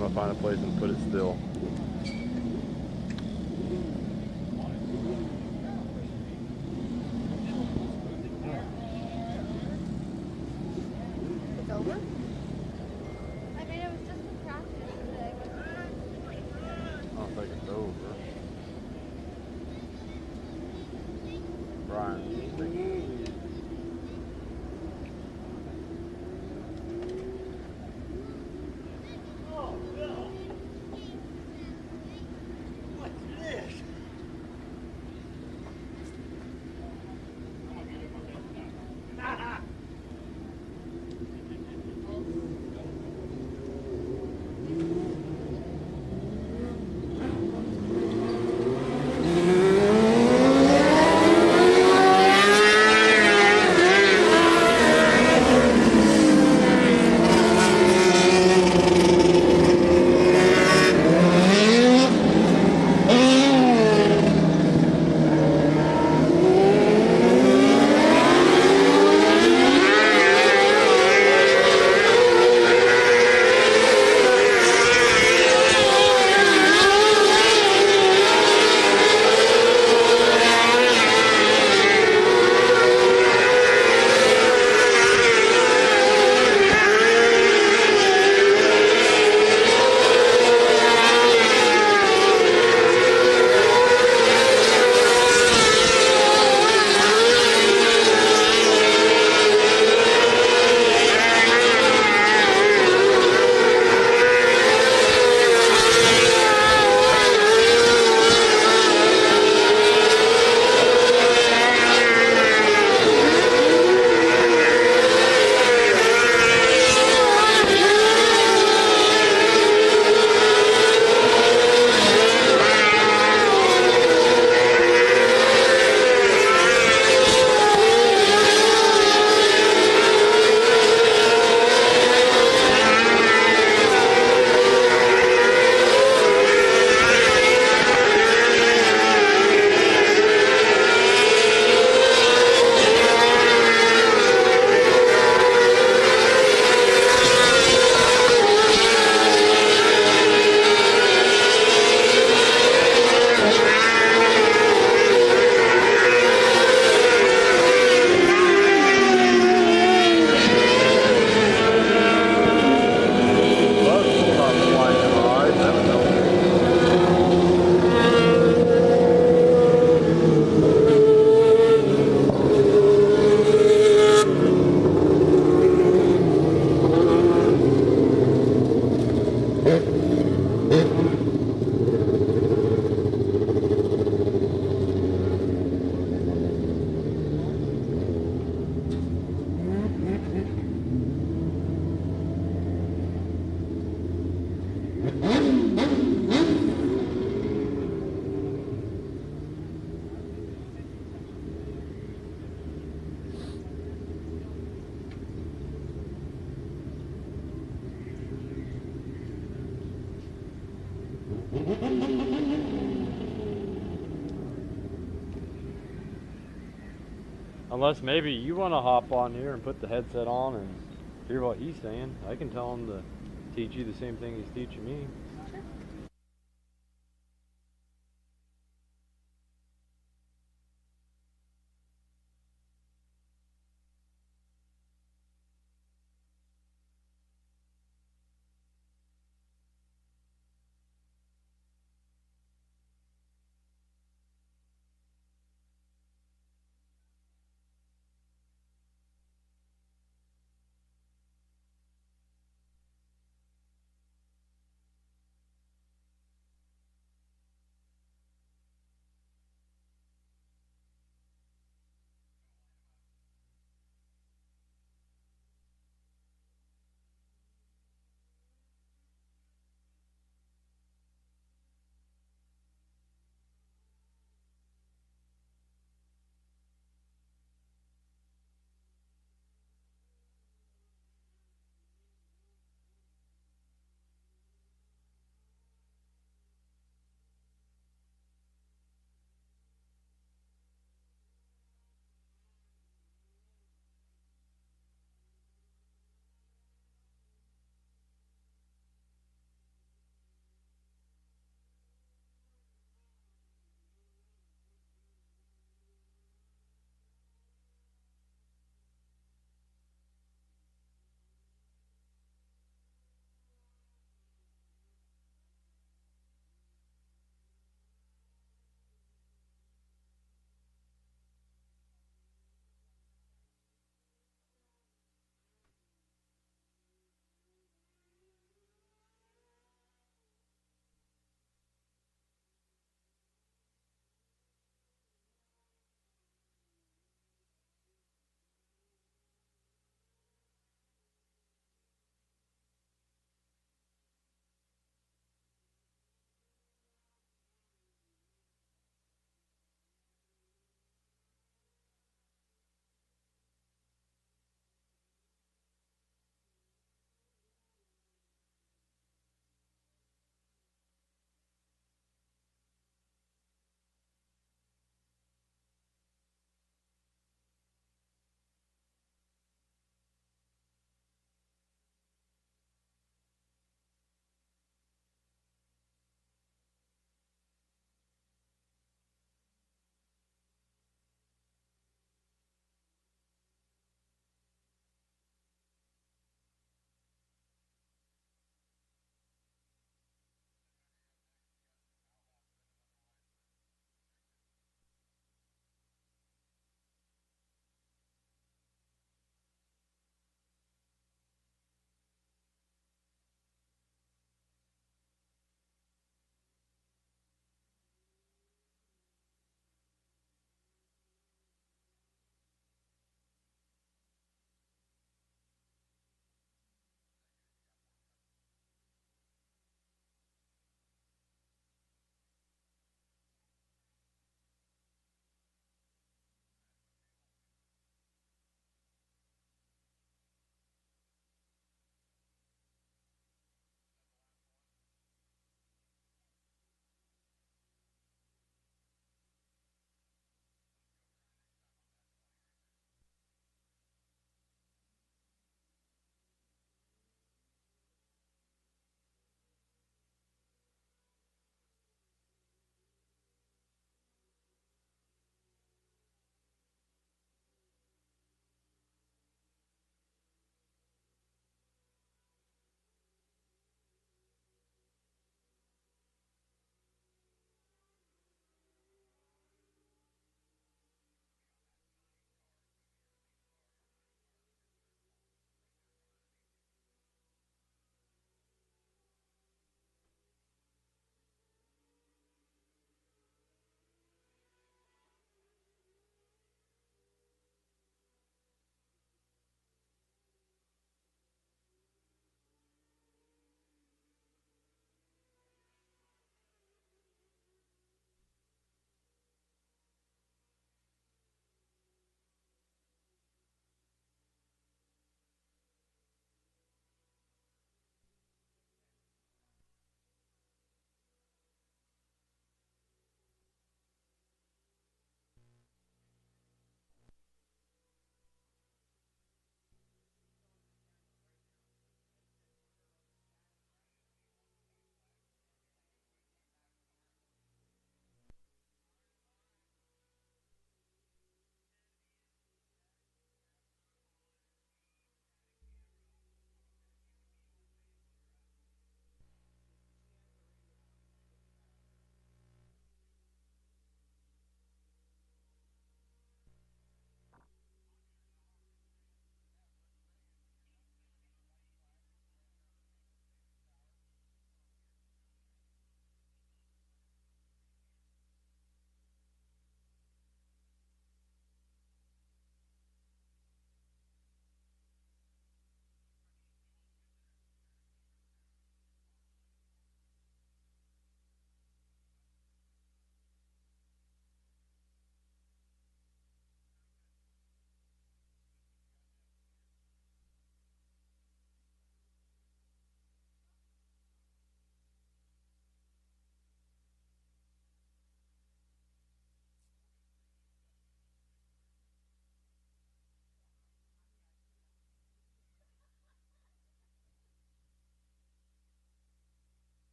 Speaker 3: I'm gonna find a place and put it still.
Speaker 4: It's over? I mean, it was just a practice today.
Speaker 3: I don't think it's over. Brian. Unless maybe you want to hop on here and put the headset on and hear what he's saying. I can tell him to teach you the same thing he's teaching me.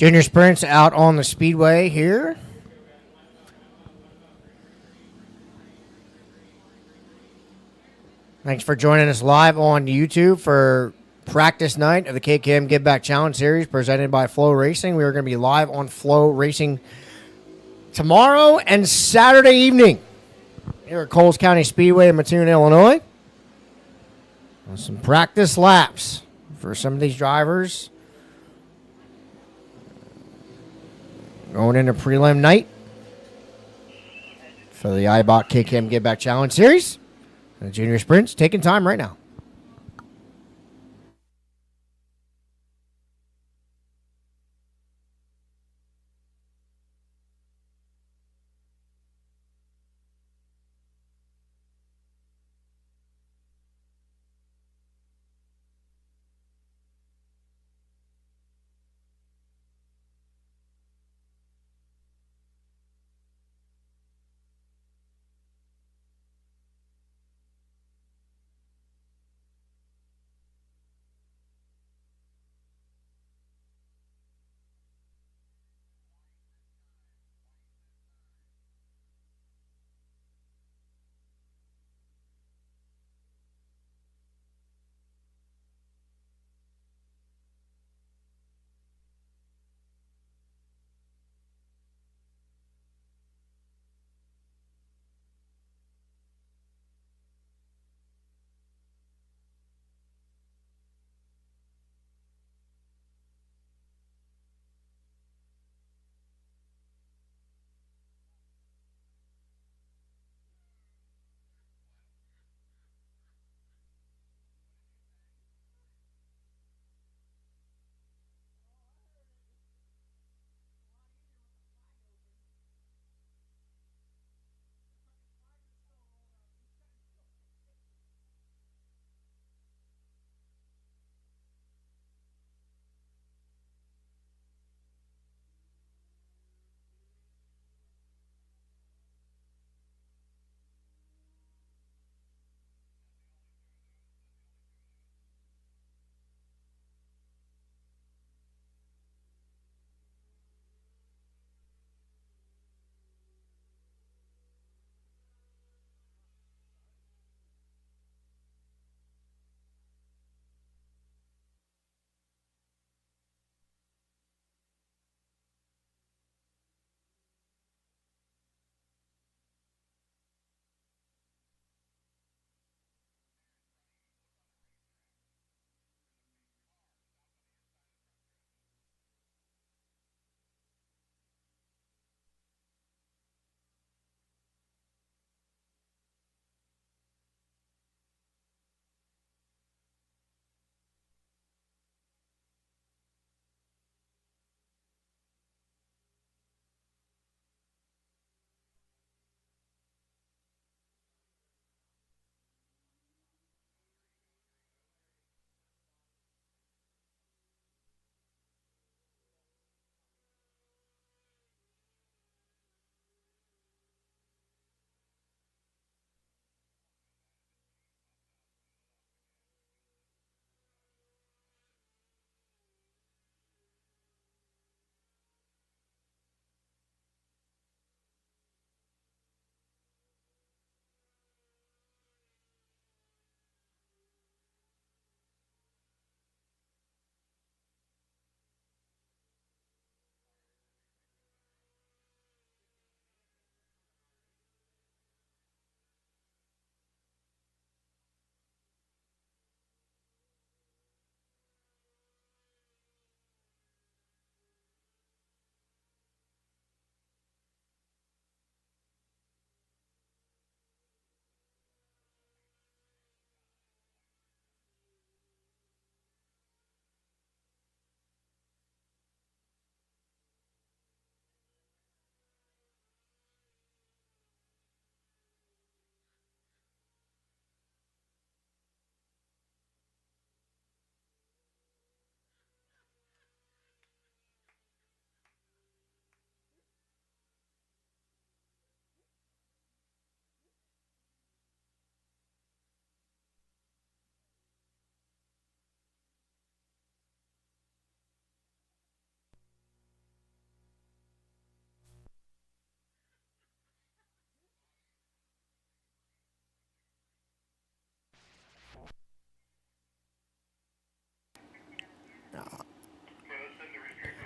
Speaker 1: Junior sprints out on the Speedway here. Thanks for joining us live on YouTube for practice night of the KKM Giveback Challenge Series presented by Flow Racing. We are going to be live on Flow Racing tomorrow and Saturday evening here at Coles County Speedway in Mattoon, Illinois. Some practice laps for some of these drivers going into prelim night for the IBOT KKM Giveback Challenge Series. The junior sprints taking time right now.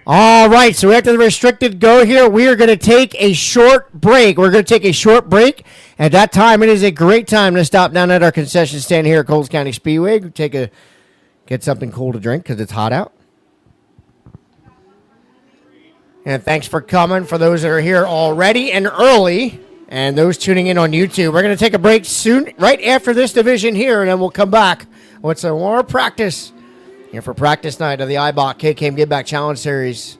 Speaker 1: All right, so after the restricted go here, we are going to take a short break. At that time, it is a great time to stop down at our concession stand here at Coles County Speedway. Get something cool to drink because it's hot out. And thanks for coming for those that are here already and early, and those tuning in on YouTube. We're going to take a break soon, right after this division here, and then we'll come back with some more practice here for practice night of the IBOC KKM Giveback Challenge Series.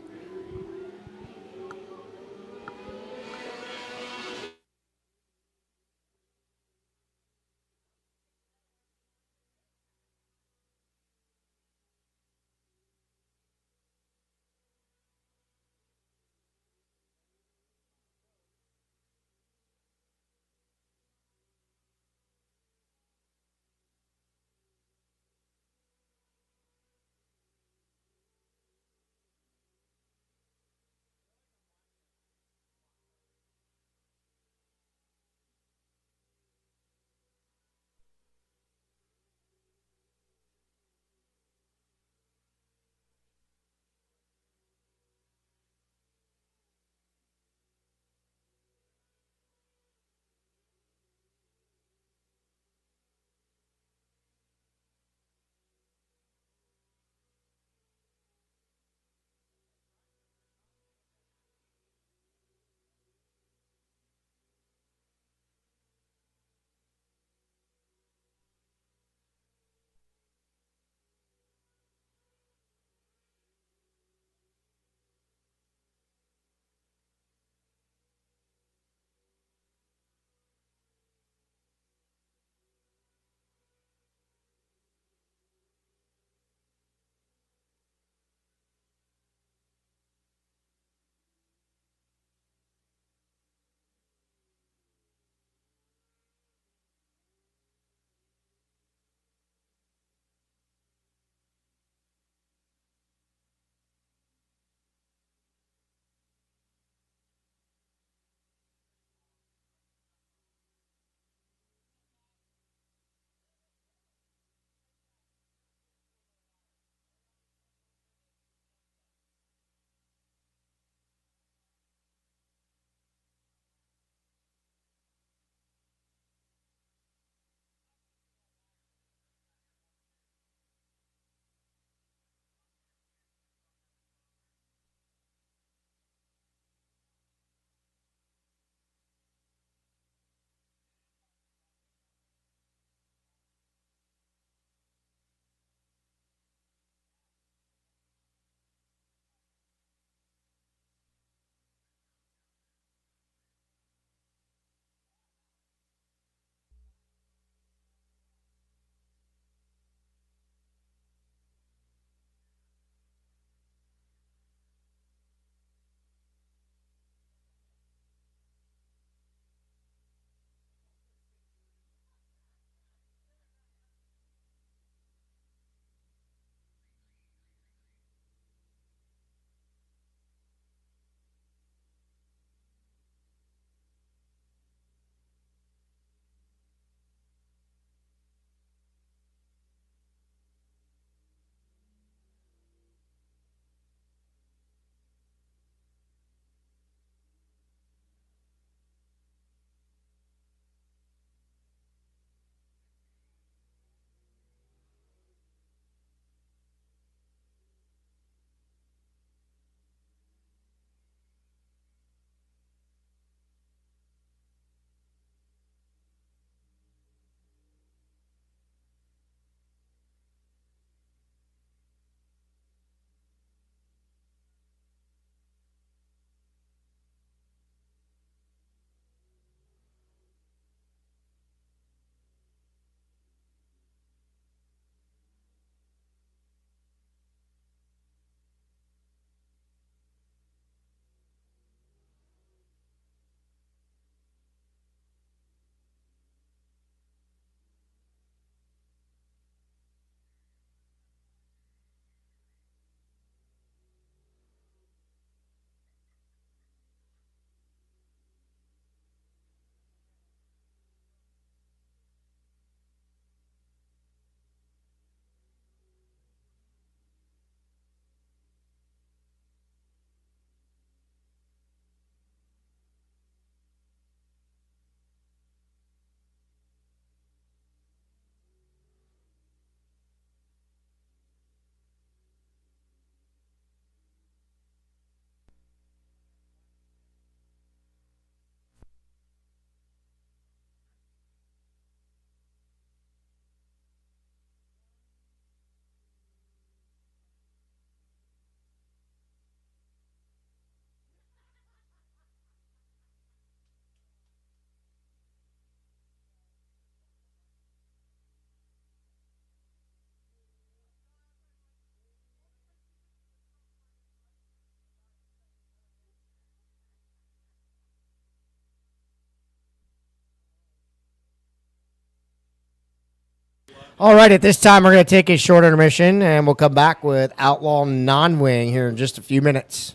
Speaker 1: All right, at this time, we're going to take a short intermission, and we'll come back with Outlaw Non-Wing here in just a few minutes.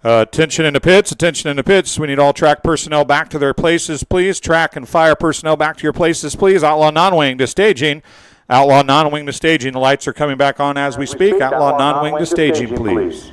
Speaker 6: Attention in the pits, attention in the pits. We need all track personnel back to their places, please. Track and fire personnel back to your places, please. Outlaw non-wing to staging. Outlaw non-wing to staging. The lights are coming back on as we speak. Outlaw non-wing to staging, please.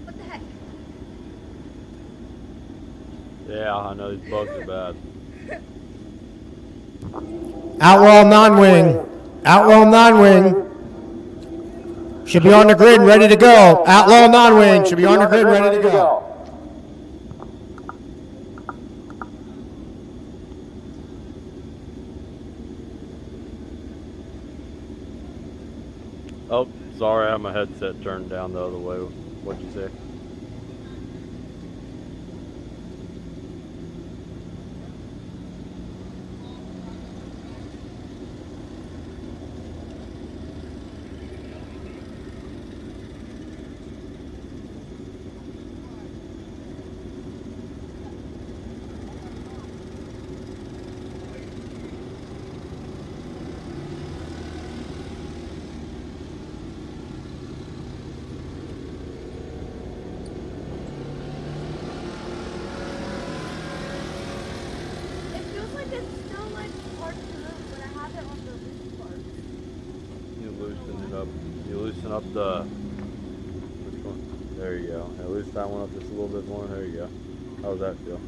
Speaker 4: What the heck?
Speaker 3: Yeah, I know these bugs are bad.
Speaker 1: Outlaw non-wing. Outlaw non-wing. Should be on the grid and ready to go. Outlaw non-wing should be on the grid ready to go.
Speaker 3: Oh, sorry, I have my headset turned down the other way. What'd you say?
Speaker 4: It feels like it's still like hard to move, but I have it on the loose part.
Speaker 3: You loosen it up. You loosen up the. Which one? There you go. Yeah, loosen that one up just a little bit more. There you go. How does that feel?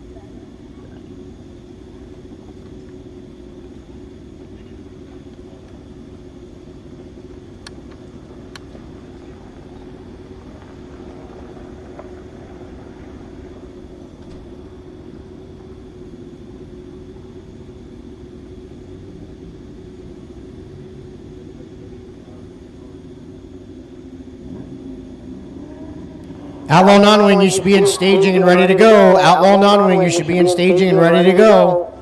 Speaker 1: Outlaw non-wing, you should be in staging and ready to go. Outlaw non-wing, you should be in staging and ready to go.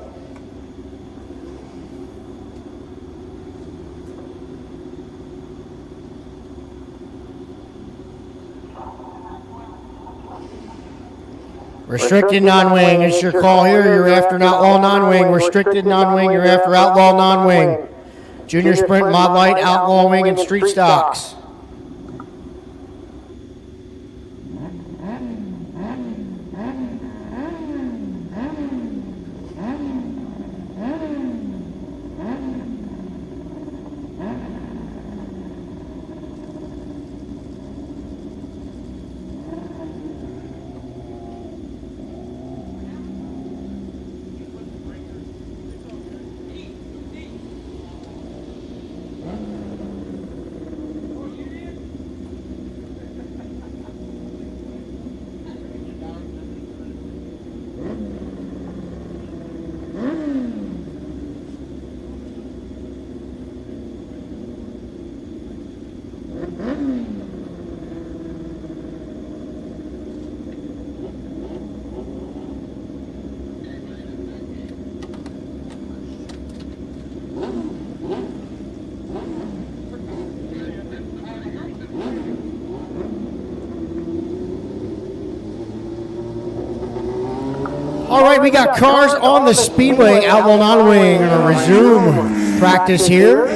Speaker 1: Restricted non-wing, it's your call here. You're after an outlaw non-wing. Restricted non-wing, you're after outlaw non-wing. Junior sprint, mod light, outlaw wing, and street stocks. All right, we got cars on the Speedway. Outlaw non-wing going to resume practice here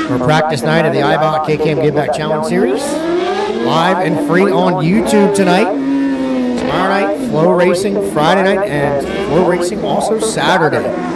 Speaker 1: for practice night of the IBOT KKM Giveback Challenge Series. Live and free on YouTube tonight. Tomorrow night, Flow Racing Friday night, and Flow Racing also Saturday.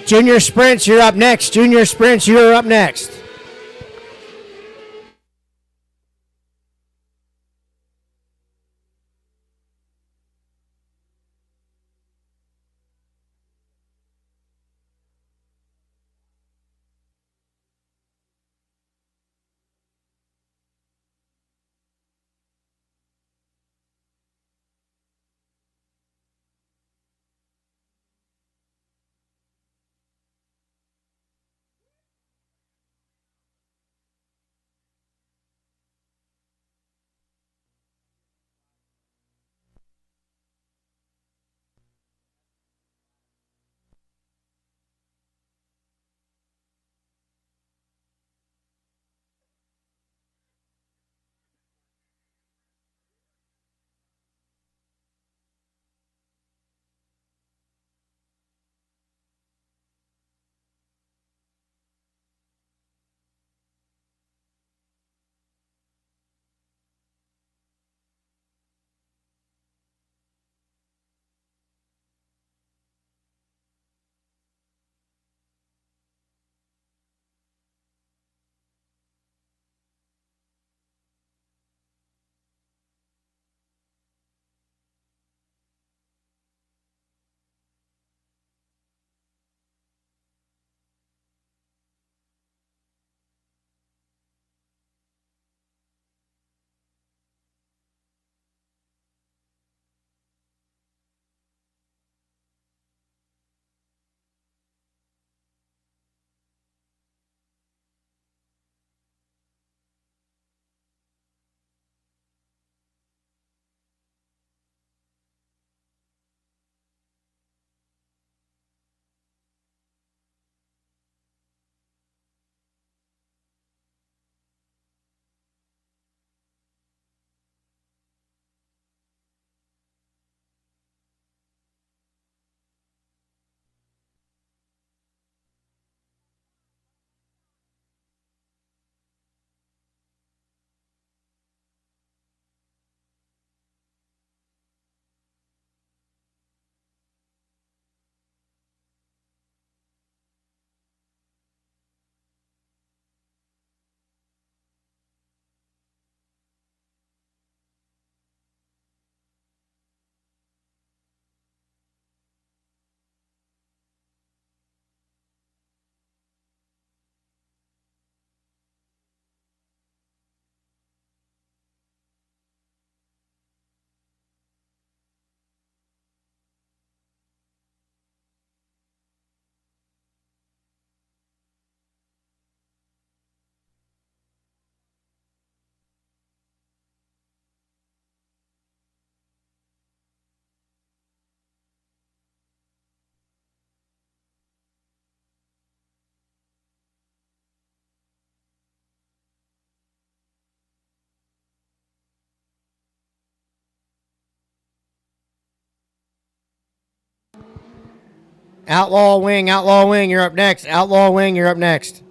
Speaker 1: Junior Sprints, you're up next. Junior Sprints, you're up next. Outlaw Wing, you're up next. Outlaw Wing, you're up next.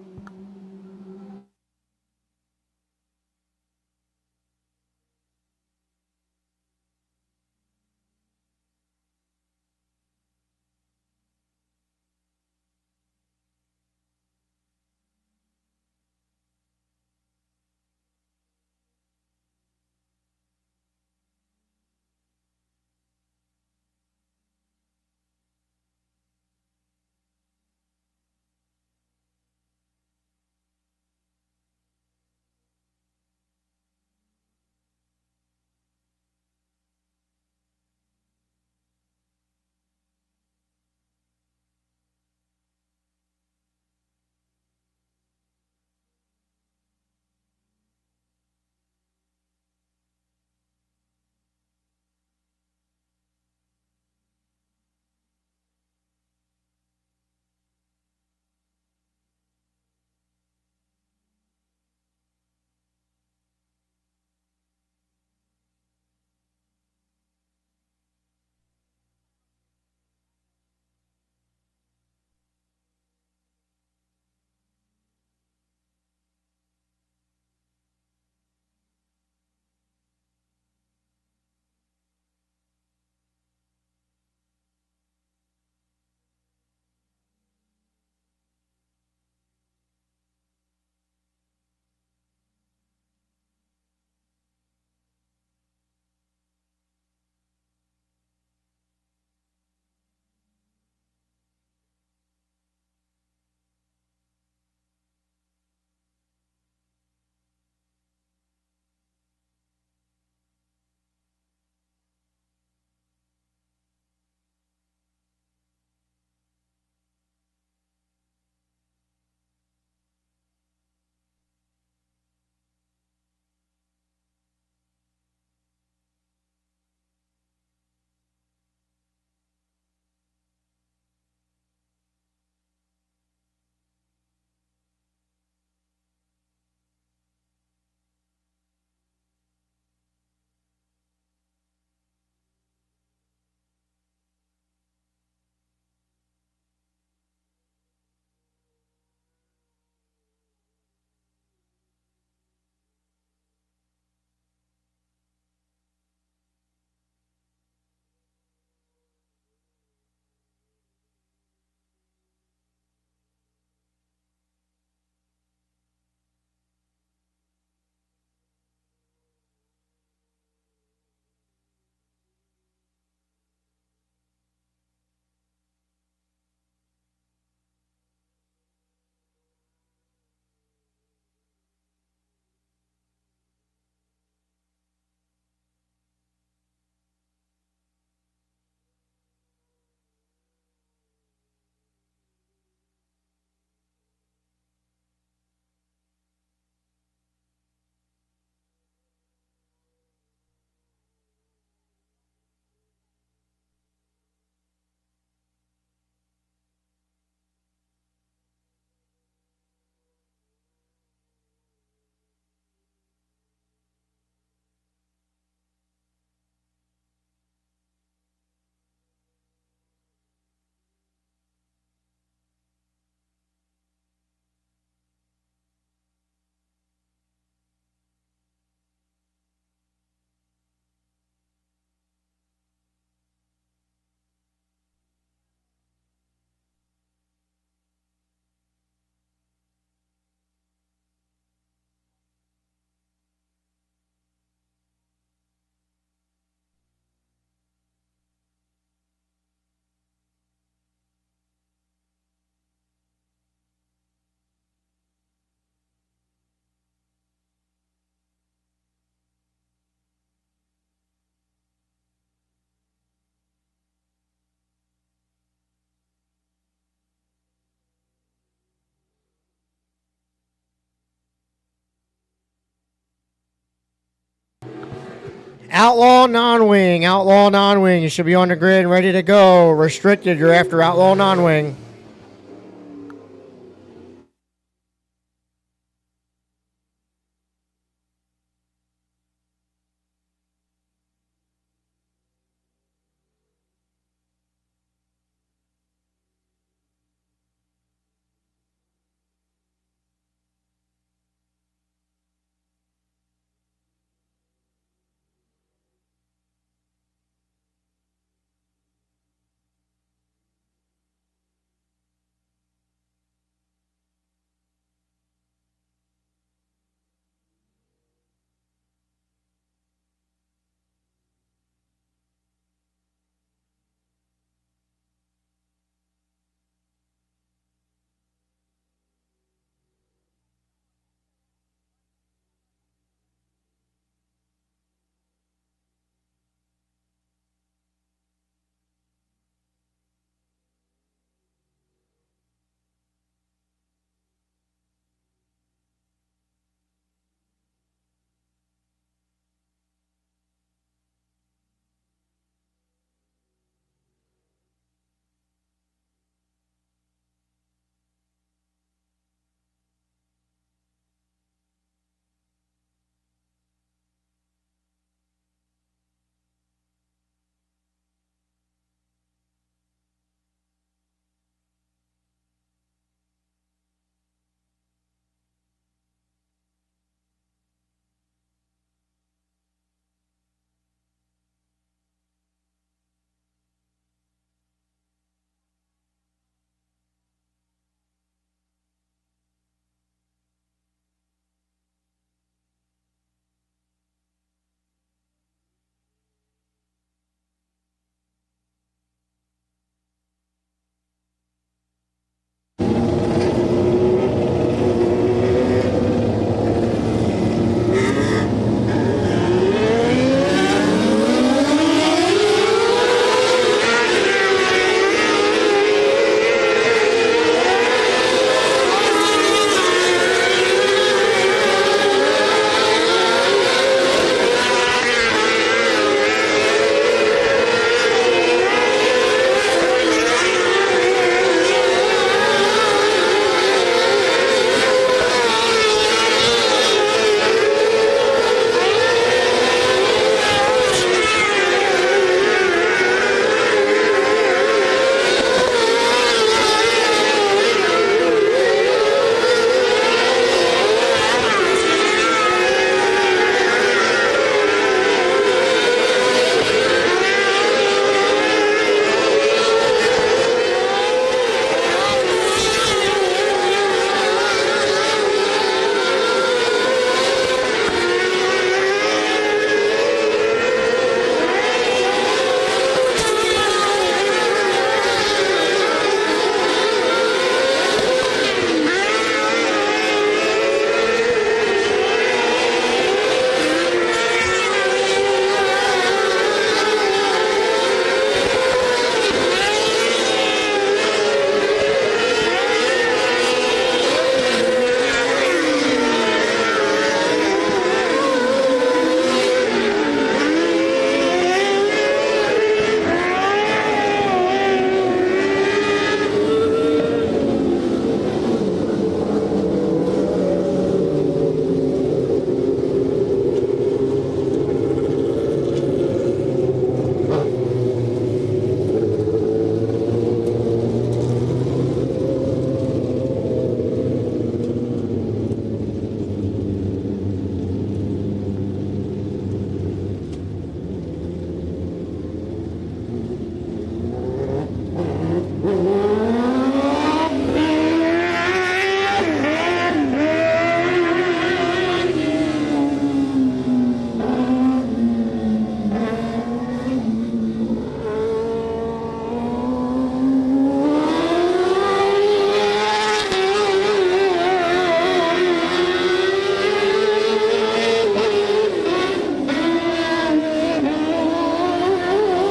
Speaker 1: Outlaw non-wing. Outlaw non-wing. You should be on the grid and ready to go. Restricted, you're after outlaw non-wing.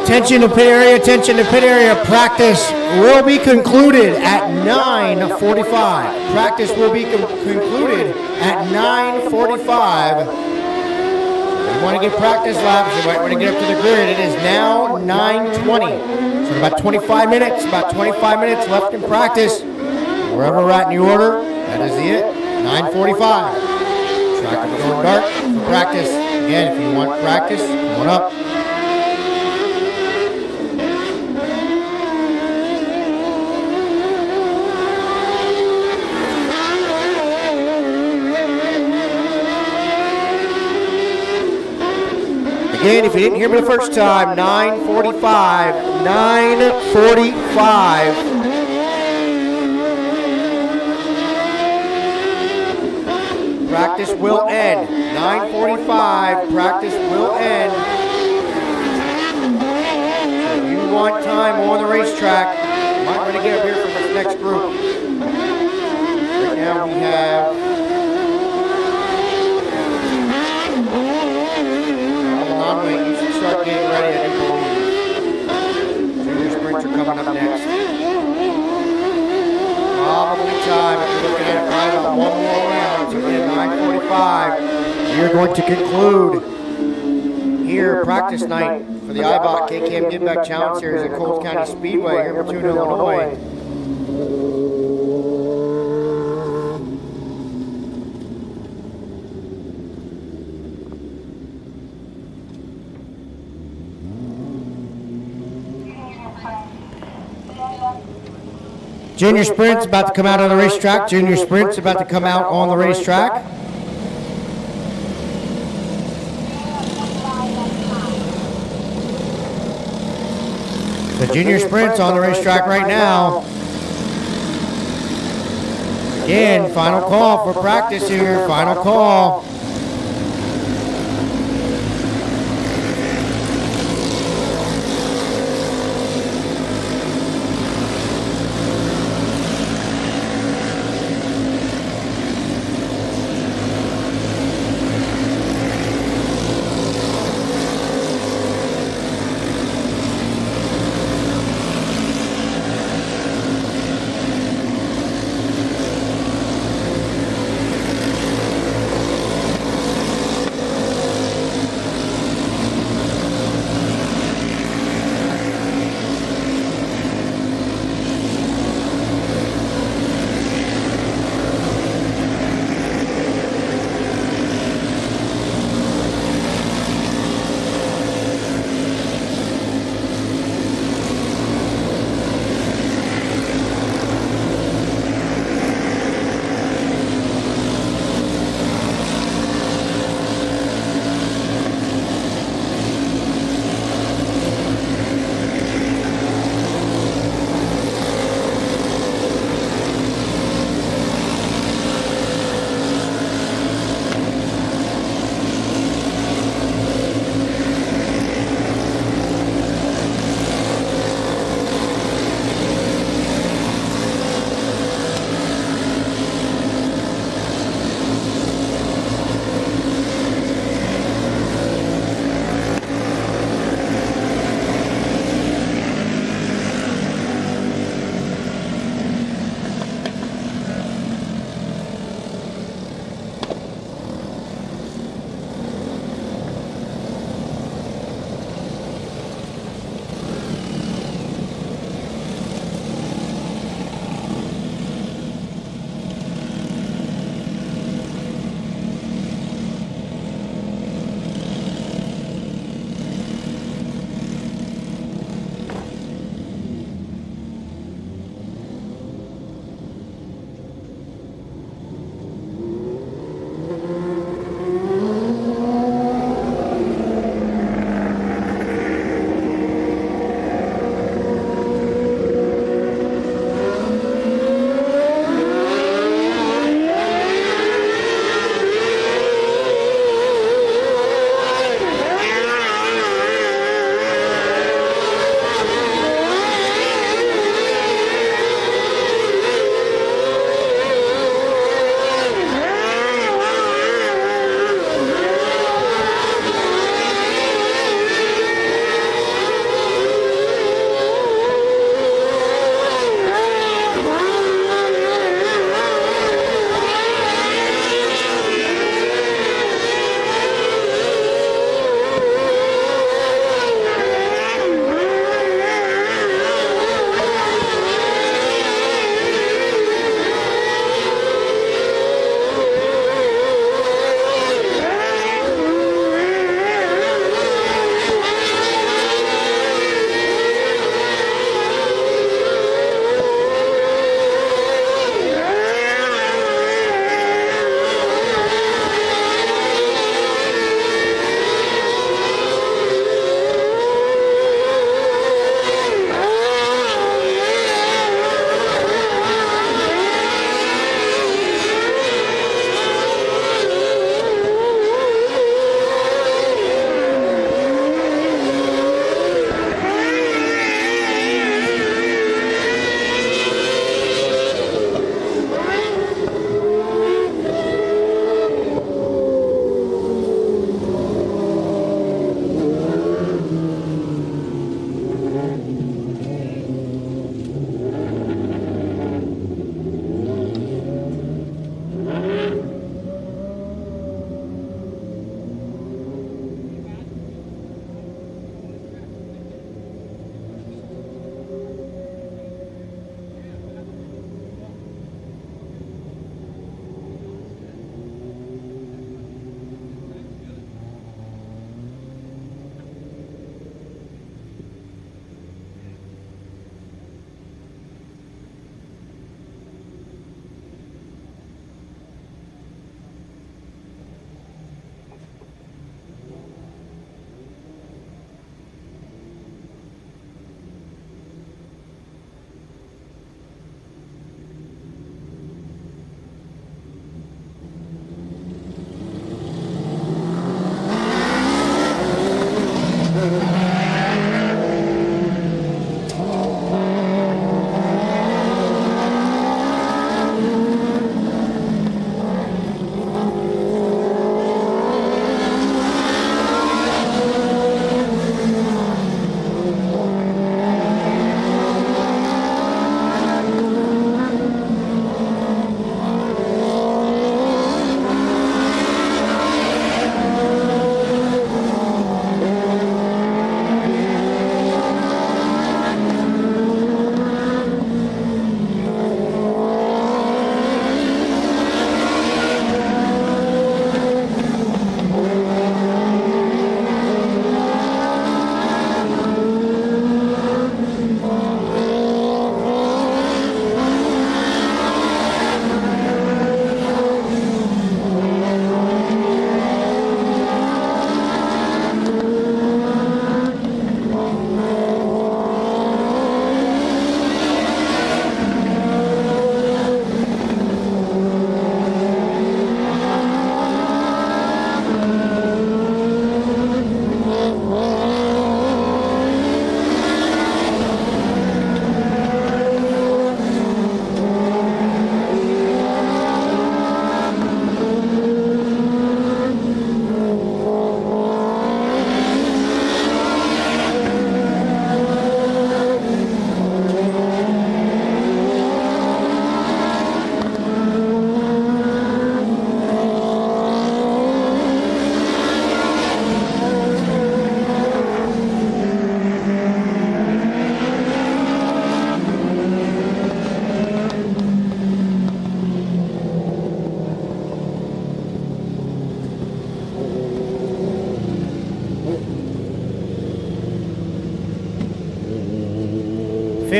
Speaker 1: Attention to pit area, attention to pit area. Practice will be concluded at 9:45. Practice will be concluded at 9:45. You want to get practice laps, you might want to get up to the grid. It is now 9:20. So in about 25 minutes left in practice. Wherever we're at in the order, that is it. 9:45. Track will be going dark for practice. Again, if you want practice, come on up. Again, if you didn't hear me the first time, 9:45. Practice will end. 9:45. Practice will end. If you want time on the racetrack, you might want to get up here for this next group. Right now we have non-wing. You should start getting ready. I do believe. Junior sprints are coming up next. Probably time, if you're looking at it, probably about one more round. So again, 9:45. We are going to conclude here practice night for the IBOT KKM Giveback Challenge Series at Coles County Speedway here in Mattoon, Illinois. Junior Sprint's about to come out on the racetrack. Junior Sprint's about to come out on the racetrack. The Junior Sprint's on the racetrack right now. Again, final call for practice here. Final call.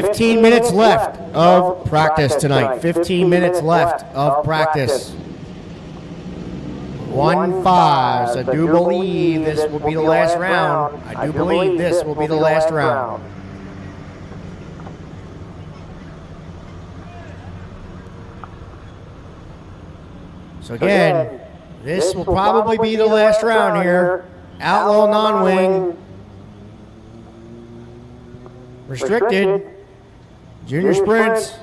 Speaker 1: 15 minutes left of practice tonight. 15 minutes left of practice. 1-5. So I do believe this will be the last round. I do believe this will be the last round. So again, this will probably be the last round here. Outlaw non-wing. Restricted. Junior sprints.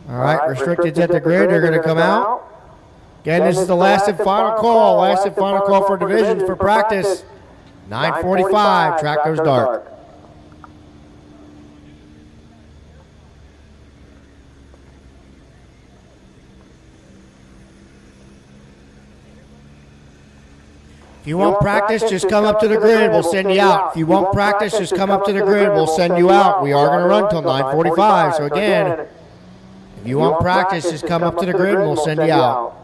Speaker 1: All right, restricted's at the grid. They're going to come out. Again, this is the last and final call. Last and final call for divisions for practice. 9:45. Track goes dark. If you want practice, just come up to the grid. We'll send you out. If you want practice, just come up to the grid. We'll send you out. We are going to run till 9:45. So again, if you want practice, just come up to the grid and we'll send you out.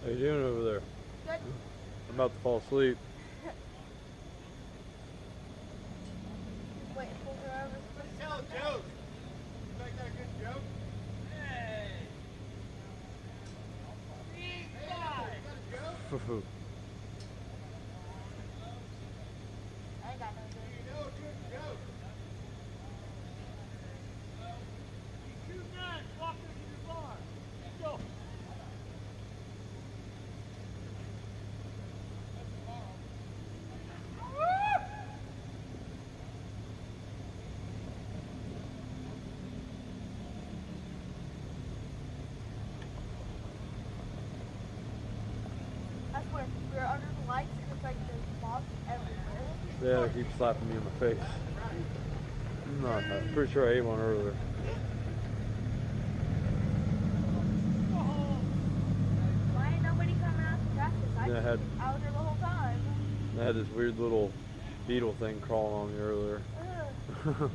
Speaker 3: How you doing over there?
Speaker 4: Good.
Speaker 3: I'm about to fall asleep.
Speaker 4: Wait, pull her over.
Speaker 7: Tell a joke. You make that a good joke? Hey. Hey, you got a joke?
Speaker 4: I ain't got no good.
Speaker 7: You know a good joke. You 2 guys walk into the bar. Go.
Speaker 4: I swear, we were under the lights and it's like there's moths everywhere.
Speaker 3: Yeah, they keep slapping me in the face. I'm pretty sure I ate one earlier.
Speaker 4: Why ain't nobody coming out to practice?
Speaker 3: Yeah,
Speaker 4: I was there the whole time.
Speaker 3: I had this weird little beetle thing crawling on me earlier.
Speaker 4: Ugh.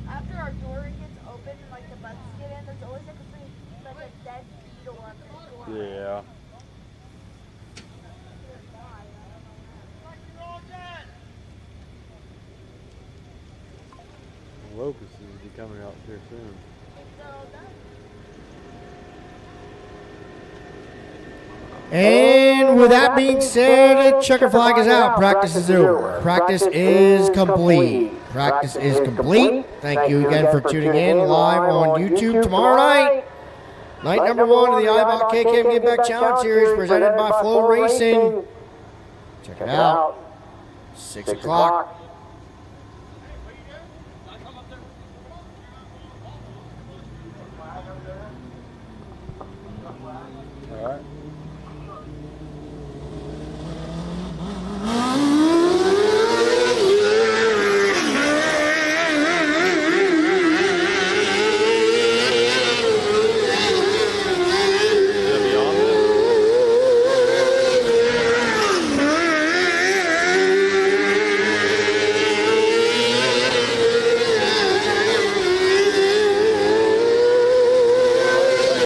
Speaker 4: After our door gets open and like the buses get in, there's always like a dead beetle on the door.
Speaker 3: Yeah. Locusts will be coming out here soon.
Speaker 1: And with that being said, checker flag is out. Practice is over. Practice is complete. Practice is complete. Thank you again for tuning in live on YouTube tomorrow night. Night number 1 of the IBOT KKM Giveback Challenge Series presented by Flow Racing. Check it out. 6 o'clock.